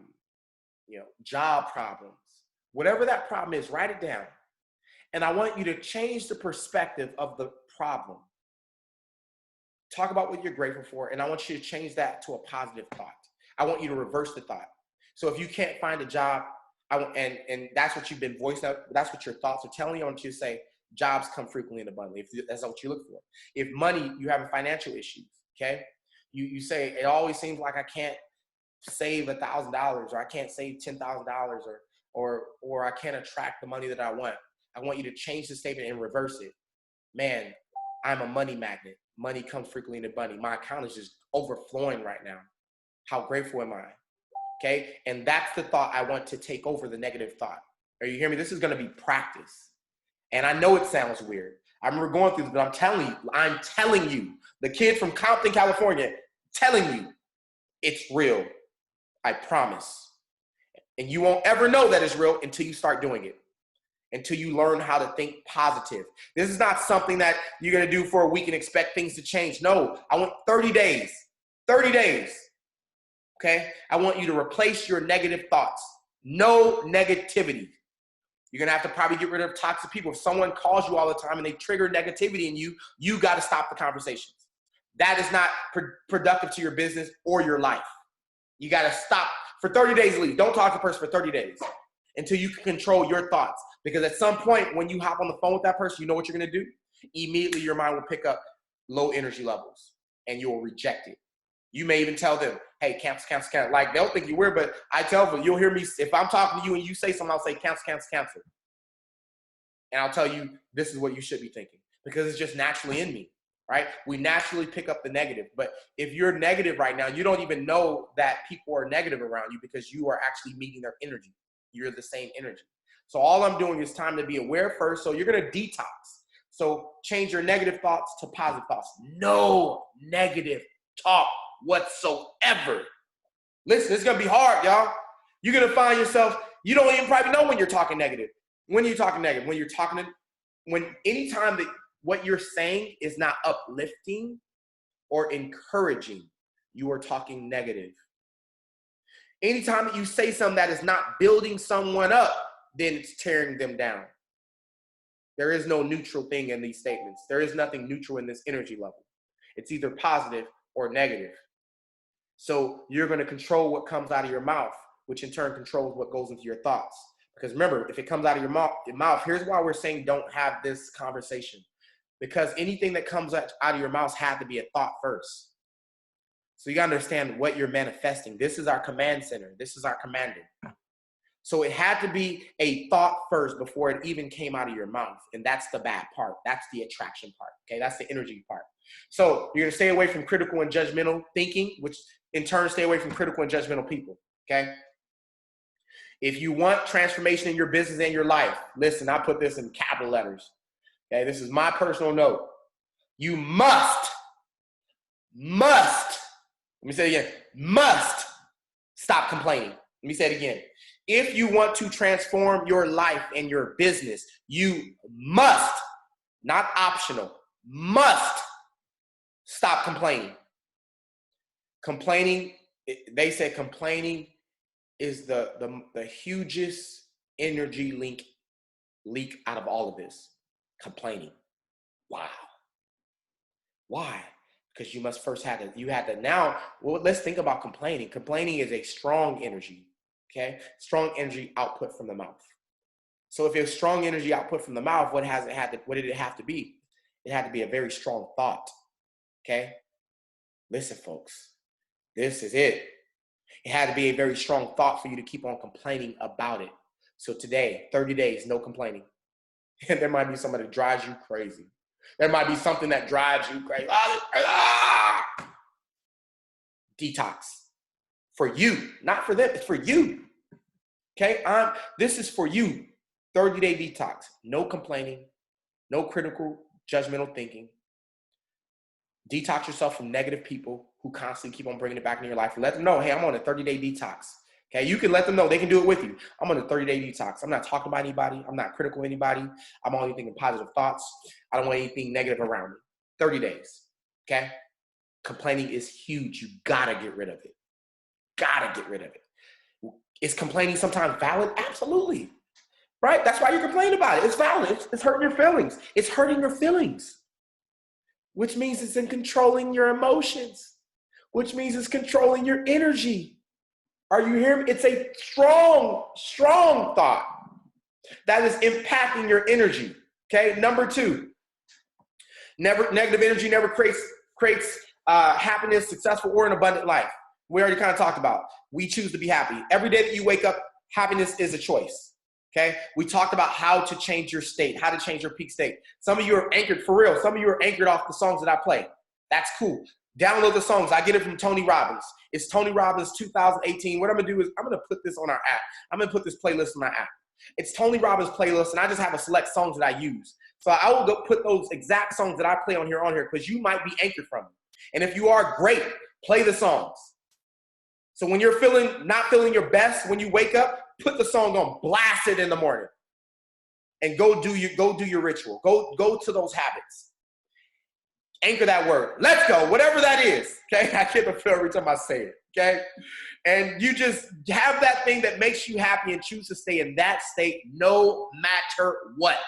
[SPEAKER 1] job problems, whatever that problem is, write it down. And I want you to change the perspective of the problem. Talk about what you're grateful for, and I want you to change that to a positive thought. I want you to reverse the thought. So if you can't find a job, and that's what you've been voiced out, that's what your thoughts are telling you, I want you to say, jobs come frequently and abundantly, if that's what you look for. If money, you have financial issues, okay? You say, it always seems like I can't save $1,000, or I can't save $10,000, or I can't attract the money that I want. I want you to change the statement and reverse it. Man, I'm a money magnet. Money comes frequently and abundantly. My account is just overflowing right now. How grateful am I? Okay? And that's the thought I want to take over the negative thought. Are you hearing me? This is going to be practice. And I know it sounds weird. I remember going through this, but I'm telling you, the kid from Compton, California, telling you, it's real. I promise. And you won't ever know that it's real until you start doing it. Until you learn how to think positive. This is not something that you're going to do for a week and expect things to change. No, I want 30 days. 30 days. Okay? I want you to replace your negative thoughts. No negativity. You're going to have to probably get rid of toxic people. If someone calls you all the time and they trigger negativity in you, you got to stop the conversations. That is not productive to your business or your life. You got to stop. For 30 days, leave. Don't talk to the person for 30 days until you can control your thoughts. Because at some point, when you hop on the phone with that person, you know what you're going to do? Immediately, your mind will pick up low energy levels and you will reject it. You may even tell them, hey, cancel. Like, they'll think you're weird, but I tell them, you'll hear me. If I'm talking to you and you say something, I'll say cancel. And I'll tell you, this is what you should be thinking, because it's just naturally in me, right? We naturally pick up the negative. But if you're negative right now, you don't even know that people are negative around you, because you are actually meeting their energy. You're the same energy. So all I'm doing is time to be aware first. So you're going to detox. So change your negative thoughts to positive thoughts. No negative talk whatsoever. Listen, it's going to be hard, y'all. You're going to find yourself, you don't even probably know when you're talking negative. When you're talking negative, when anytime that what you're saying is not uplifting or encouraging, you are talking negative. Anytime that you say something that is not building someone up, then it's tearing them down. There is no neutral thing in these statements. There is nothing neutral in this energy level. It's either positive or negative. So you're going to control what comes out of your mouth, which in turn controls what goes into your thoughts. Because remember, if it comes out of your mouth, here's why we're saying don't have this conversation. Because anything that comes out of your mouth had to be a thought first. So you got to understand what you're manifesting. This is our command center. This is our commander. So it had to be a thought first before it even came out of your mouth. And that's the bad part. That's the attraction part. Okay, that's the energy part. So you're going to stay away from critical and judgmental thinking, which in turn stay away from critical and judgmental people. Okay. If you want transformation in your business and your life, listen, I put this in capital letters. Okay, this is my personal note. You must, let me say it again, must stop complaining. Let me say it again. If you want to transform your life and your business, you must, not optional, must stop complaining. Complaining, they said complaining is the hugest energy leak out of all of this. Complaining. Wow. Why? Because you must first now, well, let's think about complaining. Complaining is a strong energy, okay? Strong energy output from the mouth. So if it's strong energy output from the mouth, what did it have to be? It had to be a very strong thought, okay? Listen, folks, this is it. It had to be a very strong thought for you to keep on complaining about it. So today, 30 days, no complaining. And there might be somebody that drives you crazy. There might be something that drives you crazy. Detox. For you, not for them. It's for you. Okay? This is for you. 30-day detox. No complaining. No critical, judgmental thinking. Detox yourself from negative people who constantly keep on bringing it back into your life. Let them know, hey, I'm on a 30-day detox. Okay, you can let them know. They can do it with you. I'm on a 30-day detox. I'm not talking about anybody. I'm not critical of anybody. I'm only thinking positive thoughts. I don't want anything negative around me. 30 days, okay? Complaining is huge. You gotta get rid of it. Gotta get rid of it. Is complaining sometimes valid? Absolutely, right? That's why you complain about it. It's valid. It's hurting your feelings. It's hurting your feelings, which means it's in controlling your emotions, which means it's controlling your energy. Are you hearing me? It's a strong, strong thought that is impacting your energy. Okay. Number 2, negative energy never creates happiness, successful, or an abundant life. We already kind of talked about. We choose to be happy. Every day that you wake up, happiness is a choice. Okay. We talked about how to change your state, how to change your peak state. Some of you are anchored for real. Some of you are anchored off the songs that I play. That's cool. Download the songs. I get it from Tony Robbins. It's Tony Robbins 2018. What I'm going to do is I'm going to put this on our app. I'm going to put this playlist in my app. It's Tony Robbins playlist, and I just have a select songs that I use. So I will go put those exact songs that I play on here because you might be anchored from them. And if you are, great, play the songs. So when you're not feeling your best, when you wake up, put the song on, blast it in the morning, and go do your ritual. Go to those habits. Anchor that word. Let's go. Whatever that is. Okay. I get the feel every time I say it. Okay. And you just have that thing that makes you happy and choose to stay in that state no matter what.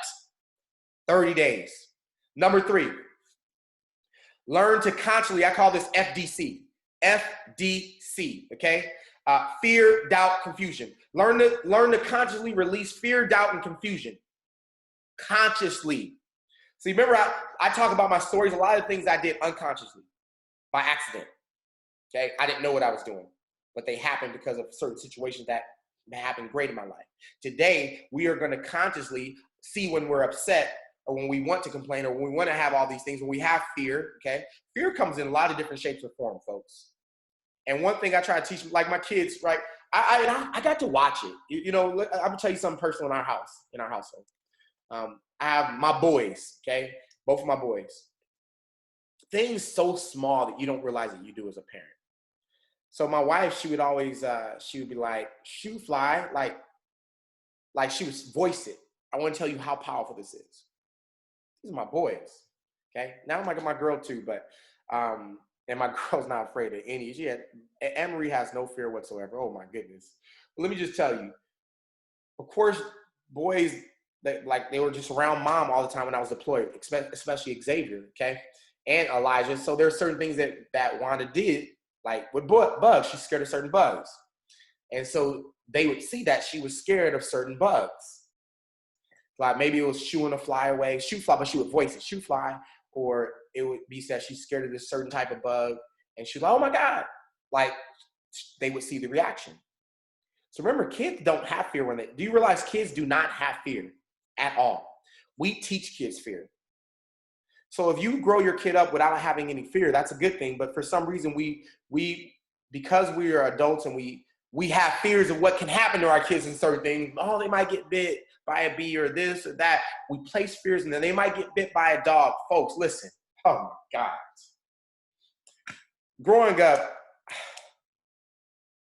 [SPEAKER 1] 30 days. Number 3, learn to consciously, I call this FDC. FDC. Okay. Fear, doubt, confusion. Learn to consciously release fear, doubt, and confusion. Consciously. See, remember, I talk about my stories, a lot of things I did unconsciously, by accident, okay? I didn't know what I was doing, but they happened because of certain situations that happened great in my life. Today, we are going to consciously see when we're upset or when we want to complain or when we want to have all these things, when we have fear, okay? Fear comes in a lot of different shapes or forms, folks. And one thing I try to teach, like my kids, right? I got to watch it. You know, I'm going to tell you something personal in our household. I have my boys, okay? Both of my boys. Things so small that you don't realize that you do as a parent. So my wife, she would always, she would be like, shoe fly, like she would voice it. I want to tell you how powerful this is. These are my boys, okay? Now I'm like my girl too, but, and my girl's not afraid of any. Anne-Marie has no fear whatsoever. Oh my goodness. But let me just tell you, of course, boys, they were just around mom all the time when I was deployed, especially Xavier, okay, and Elijah. So there's certain things that Wanda did Like with bugs, she's scared of certain bugs. And so they would see that she was scared of certain bugs. Like maybe it was shooing a fly away, shoot fly, but she would voice it, shoot fly, or it would be said she's scared of this certain type of bug, and she's like, oh my God. Like they would see the reaction. So remember, kids don't have fear when do you realize kids do not have fear at all? We teach kids fear. So if you grow your kid up without having any fear, that's a good thing. But for some reason, because we are adults and we have fears of what can happen to our kids in certain things. Oh, they might get bit by a bee or this or that. We place fears in them. They might get bit by a dog. Folks, listen. Oh my God. Growing up,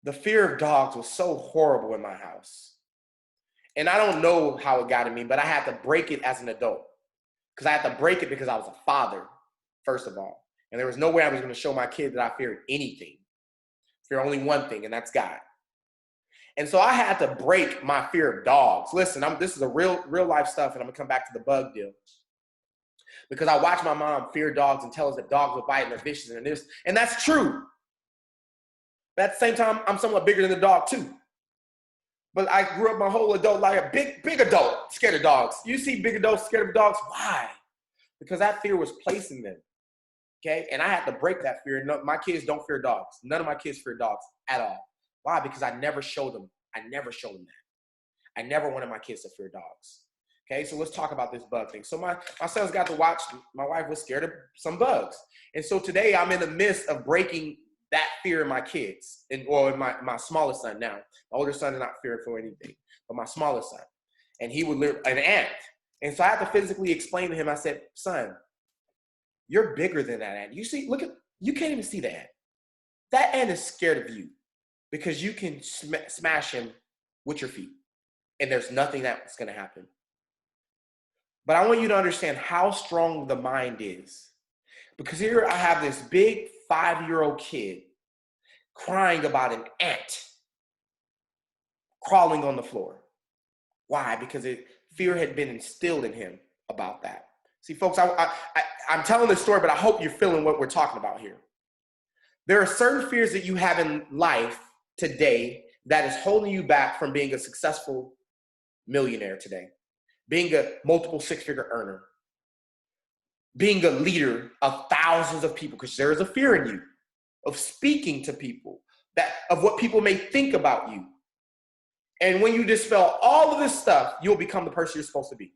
[SPEAKER 1] the fear of dogs was so horrible in my house. And I don't know how it got in me, but I had to break it as an adult. Because I had to break it because I was a father, first of all. And there was no way I was going to show my kid that I feared anything. I fear only one thing, and that's God. And so I had to break my fear of dogs. Listen, this is a real life stuff, and I'm going to come back to the bug deal. Because I watched my mom fear dogs and tell us that dogs would bite and they're vicious and this. And that's true. But at the same time, I'm somewhat bigger than the dog too. But I grew up my whole adult life, a big adult, scared of dogs. You see big adults scared of dogs. Why? Because that fear was placed in them. Okay? And I had to break that fear. No, my kids don't fear dogs. None of my kids fear dogs at all. Why? Because I never showed them. I never showed them that. I never wanted my kids to fear dogs. Okay, so let's talk about this bug thing. So my sons got to watch, my wife was scared of some bugs. And so today I'm in the midst of breaking that fear in my kids, in my smallest son now. My older son is not fearful of anything, but my smallest son. And he would live an ant. And so I had to physically explain to him, I said, son, you're bigger than that ant. You see, you can't even see the ant. That ant is scared of you because you can smash him with your feet. And there's nothing that's going to happen. But I want you to understand how strong the mind is. Because here I have this big 5-year-old kid crying about an ant crawling on the floor. Why? Because fear had been instilled in him about that. See, folks, I'm telling this story, but I hope you're feeling what we're talking about here. There are certain fears that you have in life today that is holding you back from being a successful millionaire today, being a multiple six-figure earner, being a leader of thousands of people, because there is a fear in you of speaking to people, of what people may think about you. And when you dispel all of this stuff, you'll become the person you're supposed to be.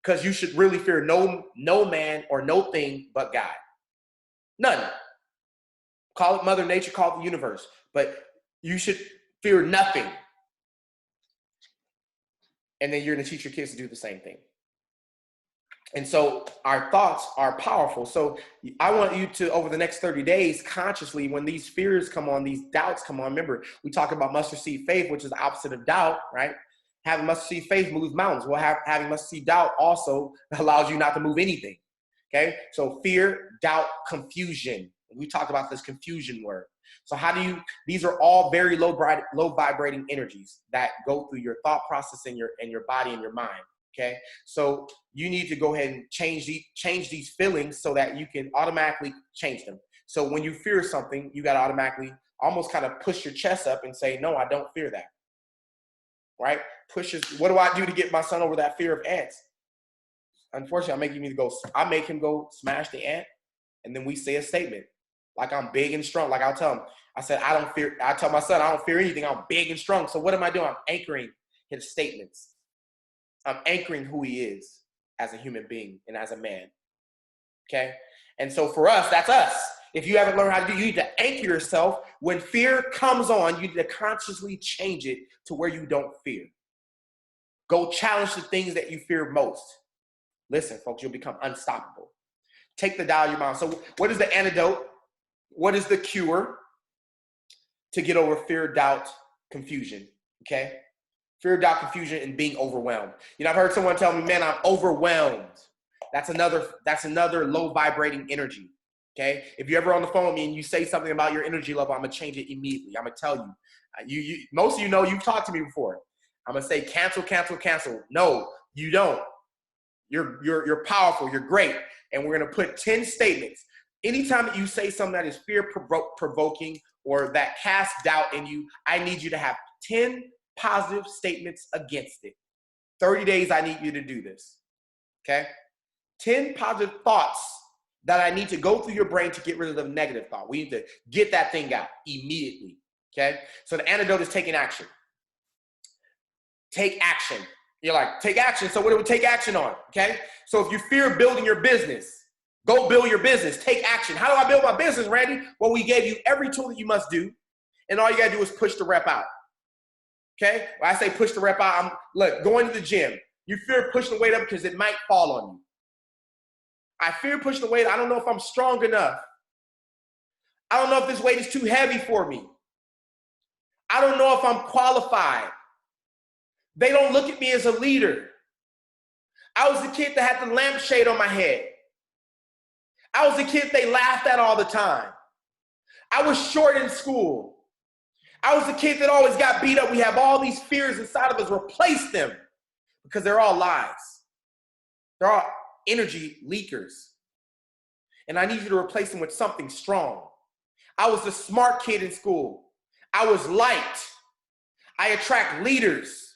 [SPEAKER 1] Because you should really fear no man or no thing but God. None. Call it Mother Nature, call it the universe. But you should fear nothing. And then you're going to teach your kids to do the same thing. And so our thoughts are powerful. So I want you to, over the next 30 days, consciously, when these fears come on, these doubts come on, remember, we talk about mustard seed faith, which is the opposite of doubt, right? Having mustard seed faith moves mountains. Well, having mustard seed doubt also allows you not to move anything, okay? So fear, doubt, confusion. We talked about this confusion word. So these are all very low vibrating energies that go through your thought process and your body and your mind. Okay, so you need to go ahead and change these feelings so that you can automatically change them. So when you fear something, you got to automatically almost kind of push your chest up and say, no, I don't fear that. Right? What do I do to get my son over that fear of ants? Unfortunately, I make him go smash the ant, and then we say a statement. Like I'm big and strong. Like I'll tell him, I tell my son, I don't fear anything. I'm big and strong. So what am I doing? I'm anchoring his statements. I'm anchoring who he is as a human being and as a man, okay? And so for us, that's us. If you haven't learned how to do it, you need to anchor yourself. When fear comes on, you need to consciously change it to where you don't fear. Go challenge the things that you fear most. Listen, folks, you'll become unstoppable. Take the dial of your mind. So what is the antidote? What is the cure to get over fear, doubt, confusion, okay? Fear, doubt, confusion, and being overwhelmed. You know, I've heard someone tell me, man, I'm overwhelmed. That's another low vibrating energy, okay? If you're ever on the phone with me and you say something about your energy level, I'm going to change it immediately. I'm going to tell you. Most of you know you've talked to me before. I'm going to say cancel, cancel, cancel. No, you don't. You're powerful. You're great. And we're going to put 10 statements. anytime that you say something that is fear-provoking or that casts doubt in you, I need you to have 10 positive statements against it. 30 days, I need you to do this, okay? 10 positive thoughts that I need to go through your brain to get rid of the negative thought. We need to get that thing out immediately, okay? So the antidote is taking action. Take action. You're like, take action. So what do we take action on, okay? So if you fear building your business, go build your business. Take action. How do I build my business, Randy? Well, we gave you every tool that you must do, and all you got to do is push the rep out, okay? When I say push the rep out, look, going to the gym. You fear pushing the weight up because it might fall on you. I fear pushing the weight. I don't know if I'm strong enough. I don't know if this weight is too heavy for me. I don't know if I'm qualified. They don't look at me as a leader. I was the kid that had the lampshade on my head. I was the kid they laughed at all the time. I was short in school. I was the kid that always got beat up. We have all these fears inside of us. Replace them because they're all lies. They're all energy leakers. And I need you to replace them with something strong. I was the smart kid in school. I was light. I attract leaders.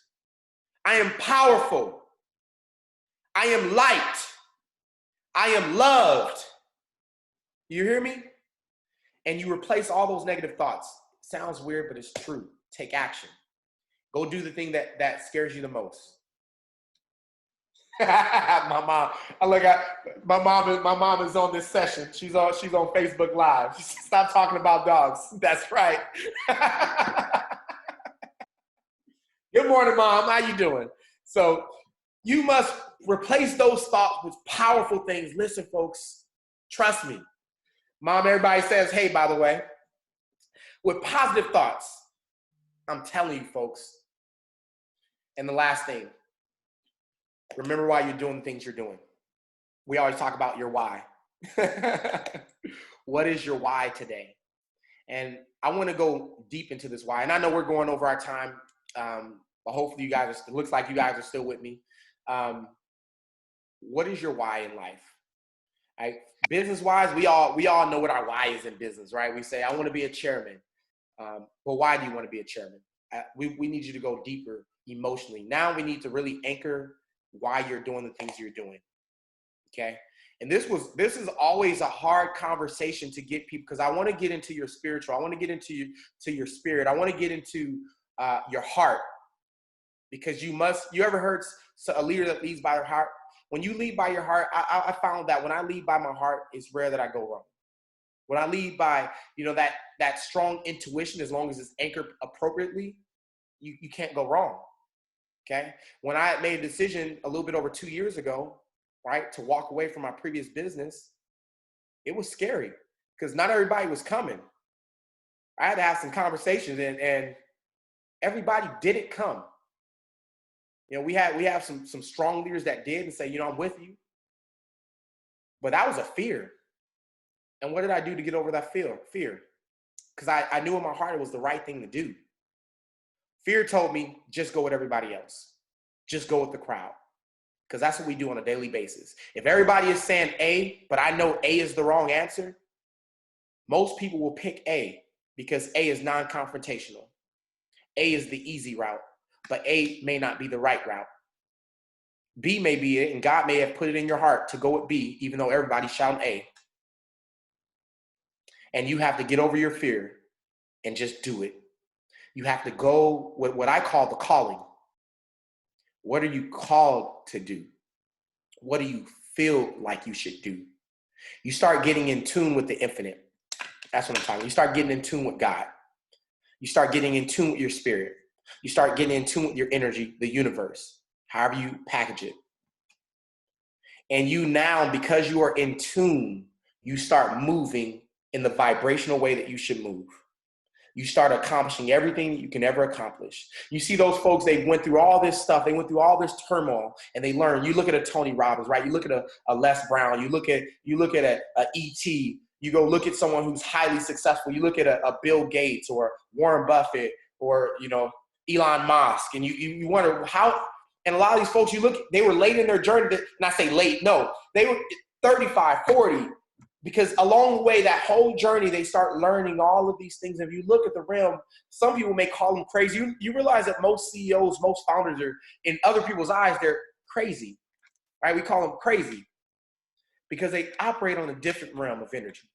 [SPEAKER 1] I am powerful. I am light. I am loved. You hear me? And you replace all those negative thoughts. Sounds weird, but it's true. Take action. Go do the thing that scares you the most. My mom, I look at my mom is on this session. She's on Facebook Live. Stop talking about dogs. That's right. Good morning, Mom. How you doing? So you must replace those thoughts with powerful things. Listen, folks, trust me. Mom, everybody says, hey, by the way, with positive thoughts. I'm telling you, folks. And the last thing, remember why you're doing the things you're doing. We always talk about your why. What is your why today? And I want to go deep into this why. And I know we're going over our time, but hopefully you guys, it looks like you guys are still with me. What is your why in life? Right? Business-wise, we all know what our why is in business, right? We say, I want to be a chairman. But why do you want to be a chairman? We need you to go deeper emotionally. Now we need to really anchor why you're doing the things you're doing, okay? And this is always a hard conversation to get people, because I want to get into your spiritual. I want to get into your spirit. I want to get into your heart, because you ever heard a leader that leads by their heart? When you lead by your heart, I found that when I lead by my heart, it's rare that I go wrong. When I lead by, that strong intuition, as long as it's anchored appropriately, you can't go wrong. Okay. When I made a decision a little bit over 2 years ago, right, to walk away from my previous business, it was scary because not everybody was coming. I had to have some conversations, and everybody didn't come. We have some strong leaders that did and say, I'm with you. But that was a fear. And what did I do to get over that fear? Because I knew in my heart it was the right thing to do. Fear told me, just go with everybody else. Just go with the crowd. Because that's what we do on a daily basis. If everybody is saying A, but I know A is the wrong answer, most people will pick A because A is non-confrontational. A is the easy route, but A may not be the right route. B may be it, and God may have put it in your heart to go with B, even though everybody's shouting A. And you have to get over your fear and just do it. You have to go with what I call the calling. What are you called to do? What do you feel like you should do? You start getting in tune with the infinite. That's what I'm talking about. You start getting in tune with God. You start getting in tune with your spirit. You start getting in tune with your energy, the universe, however you package it. And you now, because you are in tune, you start moving in the vibrational way that you should move. You start accomplishing everything that you can ever accomplish. You see those folks, they went through all this stuff. They went through all this turmoil, and they learned. You look at a Tony Robbins, right? You look at a Les Brown. You look at a E.T. You go look at someone who's highly successful. You look at a Bill Gates or Warren Buffett or, Elon Musk, and you wonder how. And a lot of these folks, they were late in their journey. And I say late, no. They were 35, 40, Because along the way, that whole journey, they start learning all of these things. If you look at the realm, some people may call them crazy. You realize that most CEOs, most founders are, in other people's eyes, they're crazy, right? We call them crazy because they operate on a different realm of energy.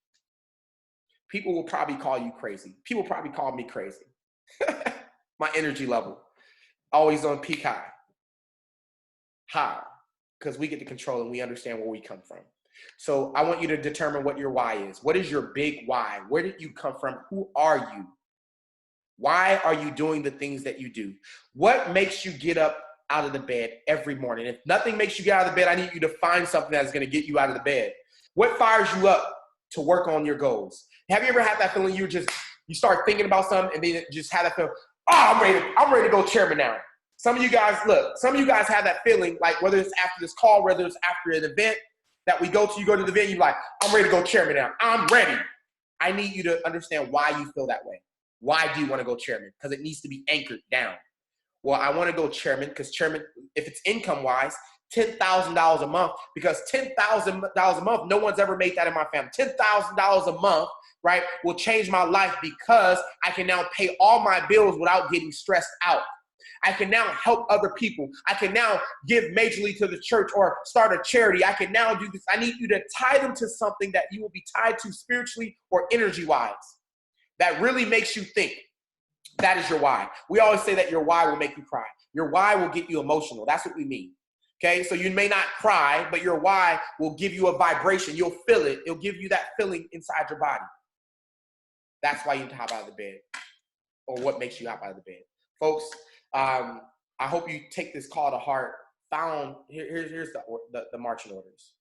[SPEAKER 1] People will probably call you crazy. People probably call me crazy. My energy level, always on peak high. How? Because we get to control and we understand where we come from. So I want you to determine what your why is. What is your big why? Where did you come from? Who are you? Why are you doing the things that you do? What makes you get up out of the bed every morning? If nothing makes you get out of the bed, I need you to find something that's going to get you out of the bed. What fires you up to work on your goals? Have you ever had that feeling you start thinking about something and then just have that feeling, oh, I'm ready to go chairman now. Some of you guys have that feeling, like whether it's after this call, whether it's after an event that we go to, you go to the event, you're like, I'm ready to go chairman now. I'm ready. I need you to understand why you feel that way. Why do you want to go chairman? Because it needs to be anchored down. Well, I want to go chairman because chairman, if it's income-wise, $10,000 a month, because $10,000 a month, no one's ever made that in my family. $10,000 a month, right, will change my life because I can now pay all my bills without getting stressed out. I can now help other people. I can now give majorly to the church or start a charity. I can now do this. I need you to tie them to something that you will be tied to spiritually or energy-wise that really makes you think. That is your why. We always say that your why will make you cry. Your why will get you emotional. That's what we mean. Okay, so you may not cry, but your why will give you a vibration. You'll feel it. It'll give you that feeling inside your body. That's why you hop out of the bed, or what makes you hop out of the bed. Folks, I hope you take this call to heart. Here's the marching orders.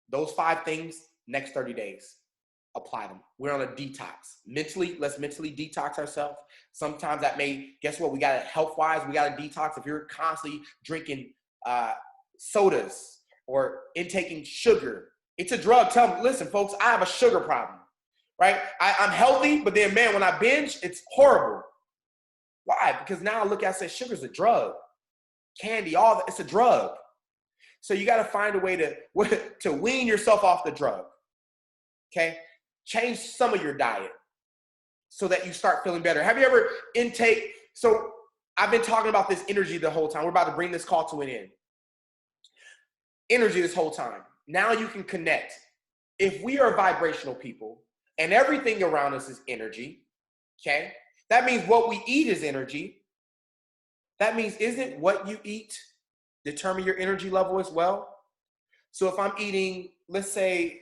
[SPEAKER 1] Those 5 things, next 30 days, apply them. We're on a detox. Let's mentally detox ourselves. Sometimes that may, guess what? We got to, health-wise, we got to detox. If you're constantly drinking sodas or intaking sugar, it's a drug. Listen, folks, I have a sugar problem, right? I'm healthy, but then, man, when I binge, it's horrible. Why? Because now I look at it and say sugar's a drug. Candy, all that, it's a drug. So you got to find a way to wean yourself off the drug, okay? Change some of your diet so that you start feeling better. Have you ever so I've been talking about this energy the whole time. We're about to bring this call to an end. Energy this whole time. Now you can connect. If we are vibrational people and everything around us is energy, okay? That means what we eat is energy. That means, isn't what you eat determine your energy level as well? So if I'm eating, let's say,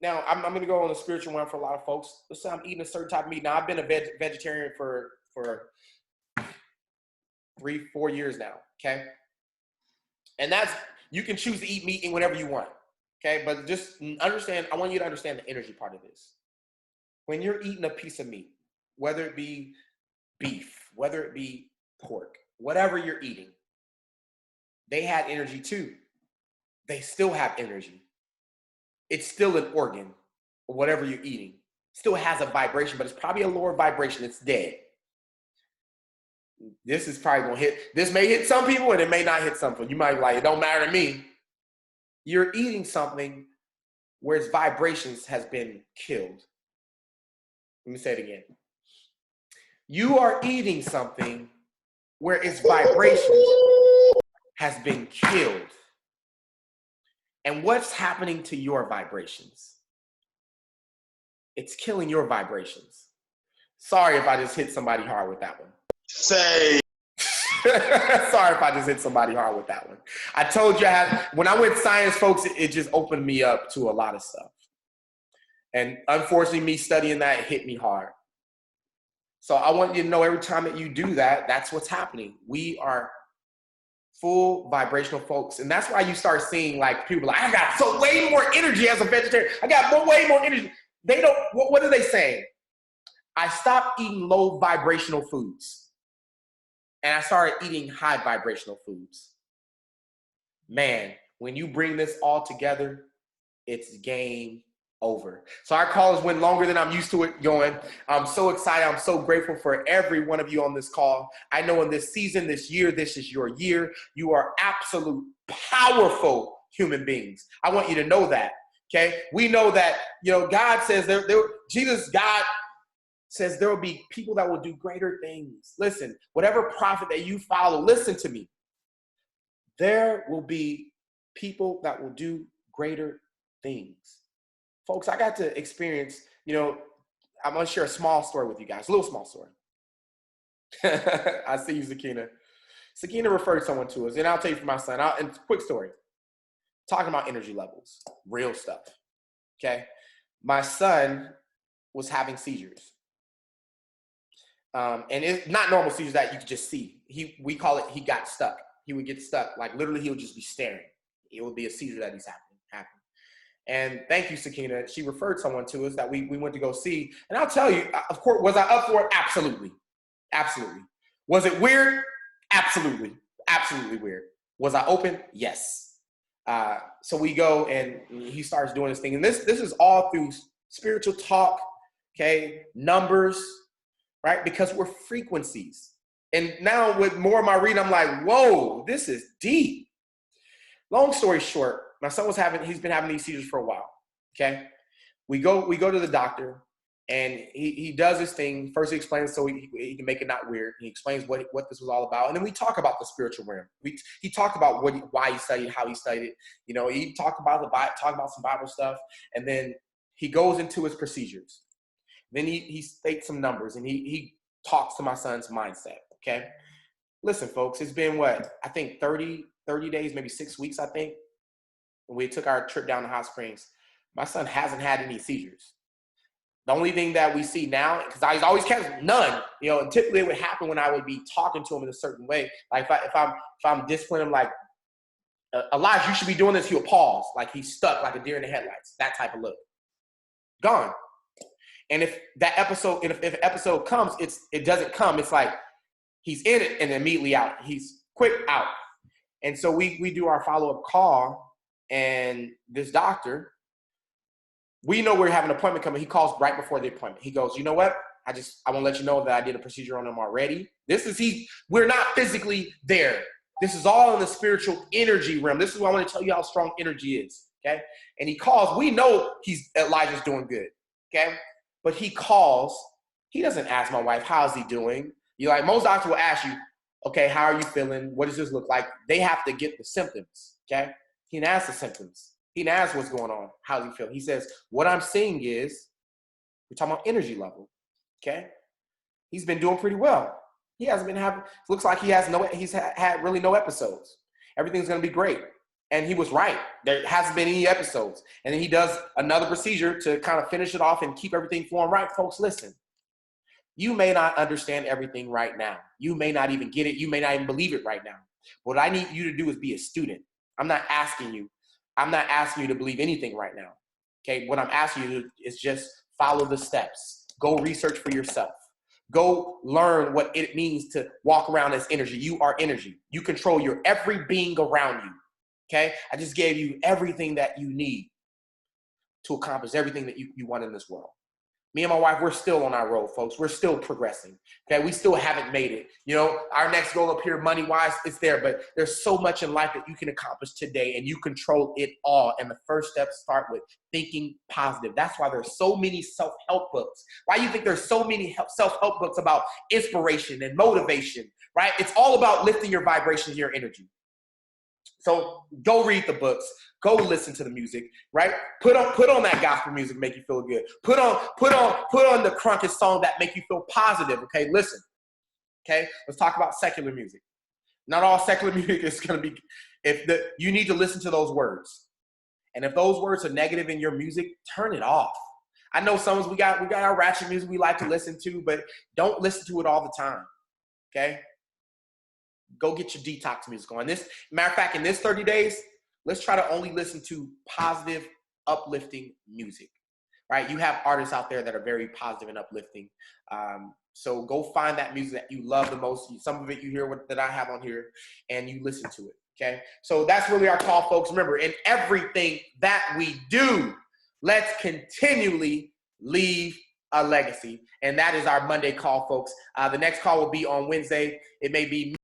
[SPEAKER 1] now I'm going to go on a spiritual one for a lot of folks. Let's say I'm eating a certain type of meat. Now I've been a vegetarian for 3-4 years now, okay? And you can choose to eat meat whenever you want, okay? But just understand, I want you to understand the energy part of this. When you're eating a piece of meat, whether it be beef, whether it be pork, whatever you're eating, they had energy too. They still have energy. It's still an organ, or whatever you're eating. Still has a vibration, but it's probably a lower vibration. It's dead. This is probably going to hit. This may hit some people and it may not hit some people. You might be like, it don't matter to me. You're eating something where its vibrations has been killed. Let me say it again. You are eating something where its vibration has been killed. And what's happening to your vibrations? It's killing your vibrations. Sorry if I just hit somebody hard with that one. Sorry if I just hit somebody hard with that one. I told you when I went science, folks, it just opened me up to a lot of stuff. And unfortunately, me studying that hit me hard. So I want you to know every time that you do that, that's what's happening. We are full vibrational folks. And that's why you start seeing like people like, I got way more energy as a vegetarian. I got way more energy. They don't, what are they saying? I stopped eating low vibrational foods and I started eating high vibrational foods. Man, when you bring this all together, it's game over. So our calls went longer than I'm used to it going. I'm so excited. I'm so grateful for every one of you on this call. I know in this season, this year, this is your year. You are absolute powerful human beings. I want you to know that. Okay, we know that, God says God says there will be people that will do greater things. Listen, whatever prophet that you follow, listen to me. There will be people that will do greater things. Folks, I got to experience, I'm going to share a small story with you guys, a little small story. I see you, Sakina. Sakina referred someone to us, and I'll tell you for my son. And quick story. Talking about energy levels, real stuff. Okay, my son was having seizures, and it's not normal seizures that you could just see. We call it, he got stuck. He would get stuck, like literally he would just be staring. It would be a seizure that he's having. And thank you, Sakina. She referred someone to us that we went to go see. And I'll tell you, of course, was I up for it? Absolutely. Absolutely. Was it weird? Absolutely. Absolutely weird. Was I open? Yes. So we go and he starts doing this thing. And this is all through spiritual talk, okay, numbers, right? Because we're frequencies. And now with more of my reading, I'm like, whoa, this is deep. Long story short, my son he's been having these seizures for a while, okay? We go to the doctor, and he does this thing. First he explains so he can make it not weird. He explains what this was all about. And then we talk about the spiritual realm. He talked about why he studied, how he studied it. He talked about some Bible stuff. And then he goes into his procedures. Then he states some numbers, and he talks to my son's mindset, okay? Listen, folks, it's been I think 30 days, maybe 6 weeks, I think, when we took our trip down to Hot Springs. My son hasn't had any seizures. The only thing that we see now, because I always kept none, and typically it would happen when I would be talking to him in a certain way. Like if I'm disciplining him, like, Elijah, you should be doing this, he'll pause, like he's stuck like a deer in the headlights, that type of look. Gone. And if episode comes, it doesn't come. It's like he's in it and immediately out. He's quick out. And so we do our follow-up call, and this doctor, we know we're having an appointment coming. He calls right before the appointment. He goes, you know what? I want to let you know that I did a procedure on him already. We're not physically there. This is all in the spiritual energy realm. This is why I want to tell you how strong energy is, okay? And he calls. We know Elijah's doing good, okay? But he calls. He doesn't ask my wife, how's he doing? Most doctors will ask you, okay, how are you feeling? What does this look like? They have to get the symptoms, okay? He didn't ask the symptoms. He didn't ask what's going on. How does he feel? He says, what I'm seeing is, we're talking about energy level, okay? He's been doing pretty well. He hasn't been looks like he's had really no episodes. Everything's going to be great. And he was right. There hasn't been any episodes. And then he does another procedure to kind of finish it off and keep everything flowing right. Folks, listen. You may not understand everything right now. You may not even get it. You may not even believe it right now. What I need you to do is be a student. I'm not asking you to believe anything right now. Okay, what I'm asking you to do is just follow the steps. Go research for yourself. Go learn what it means to walk around as energy. You are energy. You control your every being around you. Okay, I just gave you everything that you need to accomplish everything that you want in this world. Me and my wife, we're still on our road, folks. We're still progressing. Okay, we still haven't made it. Our next goal up here, money-wise, is there, but there's so much in life that you can accomplish today, and you control it all. And the first steps start with thinking positive. That's why there's so many self-help books. Why do you think there's so many self-help books about inspiration and motivation, right? It's all about lifting your vibration, your energy. So go read the books. Go listen to the music, right? Put on that gospel music, make you feel good. Put on the crunkest song that make you feel positive. Okay, listen. Okay, let's talk about secular music. Not all secular music is going to be. You need to listen to those words, and if those words are negative in your music, turn it off. I know we got our ratchet music we like to listen to, but don't listen to it all the time. Okay. Go get your detox music on. Matter of fact, in this 30 days, let's try to only listen to positive, uplifting music, right? You have artists out there that are very positive and uplifting. So go find that music that you love the most. Some of it you hear that I have on here, and you listen to it, okay? So that's really our call, folks. Remember, in everything that we do, let's continually leave a legacy. And that is our Monday call, folks. The next call will be on Wednesday. It may be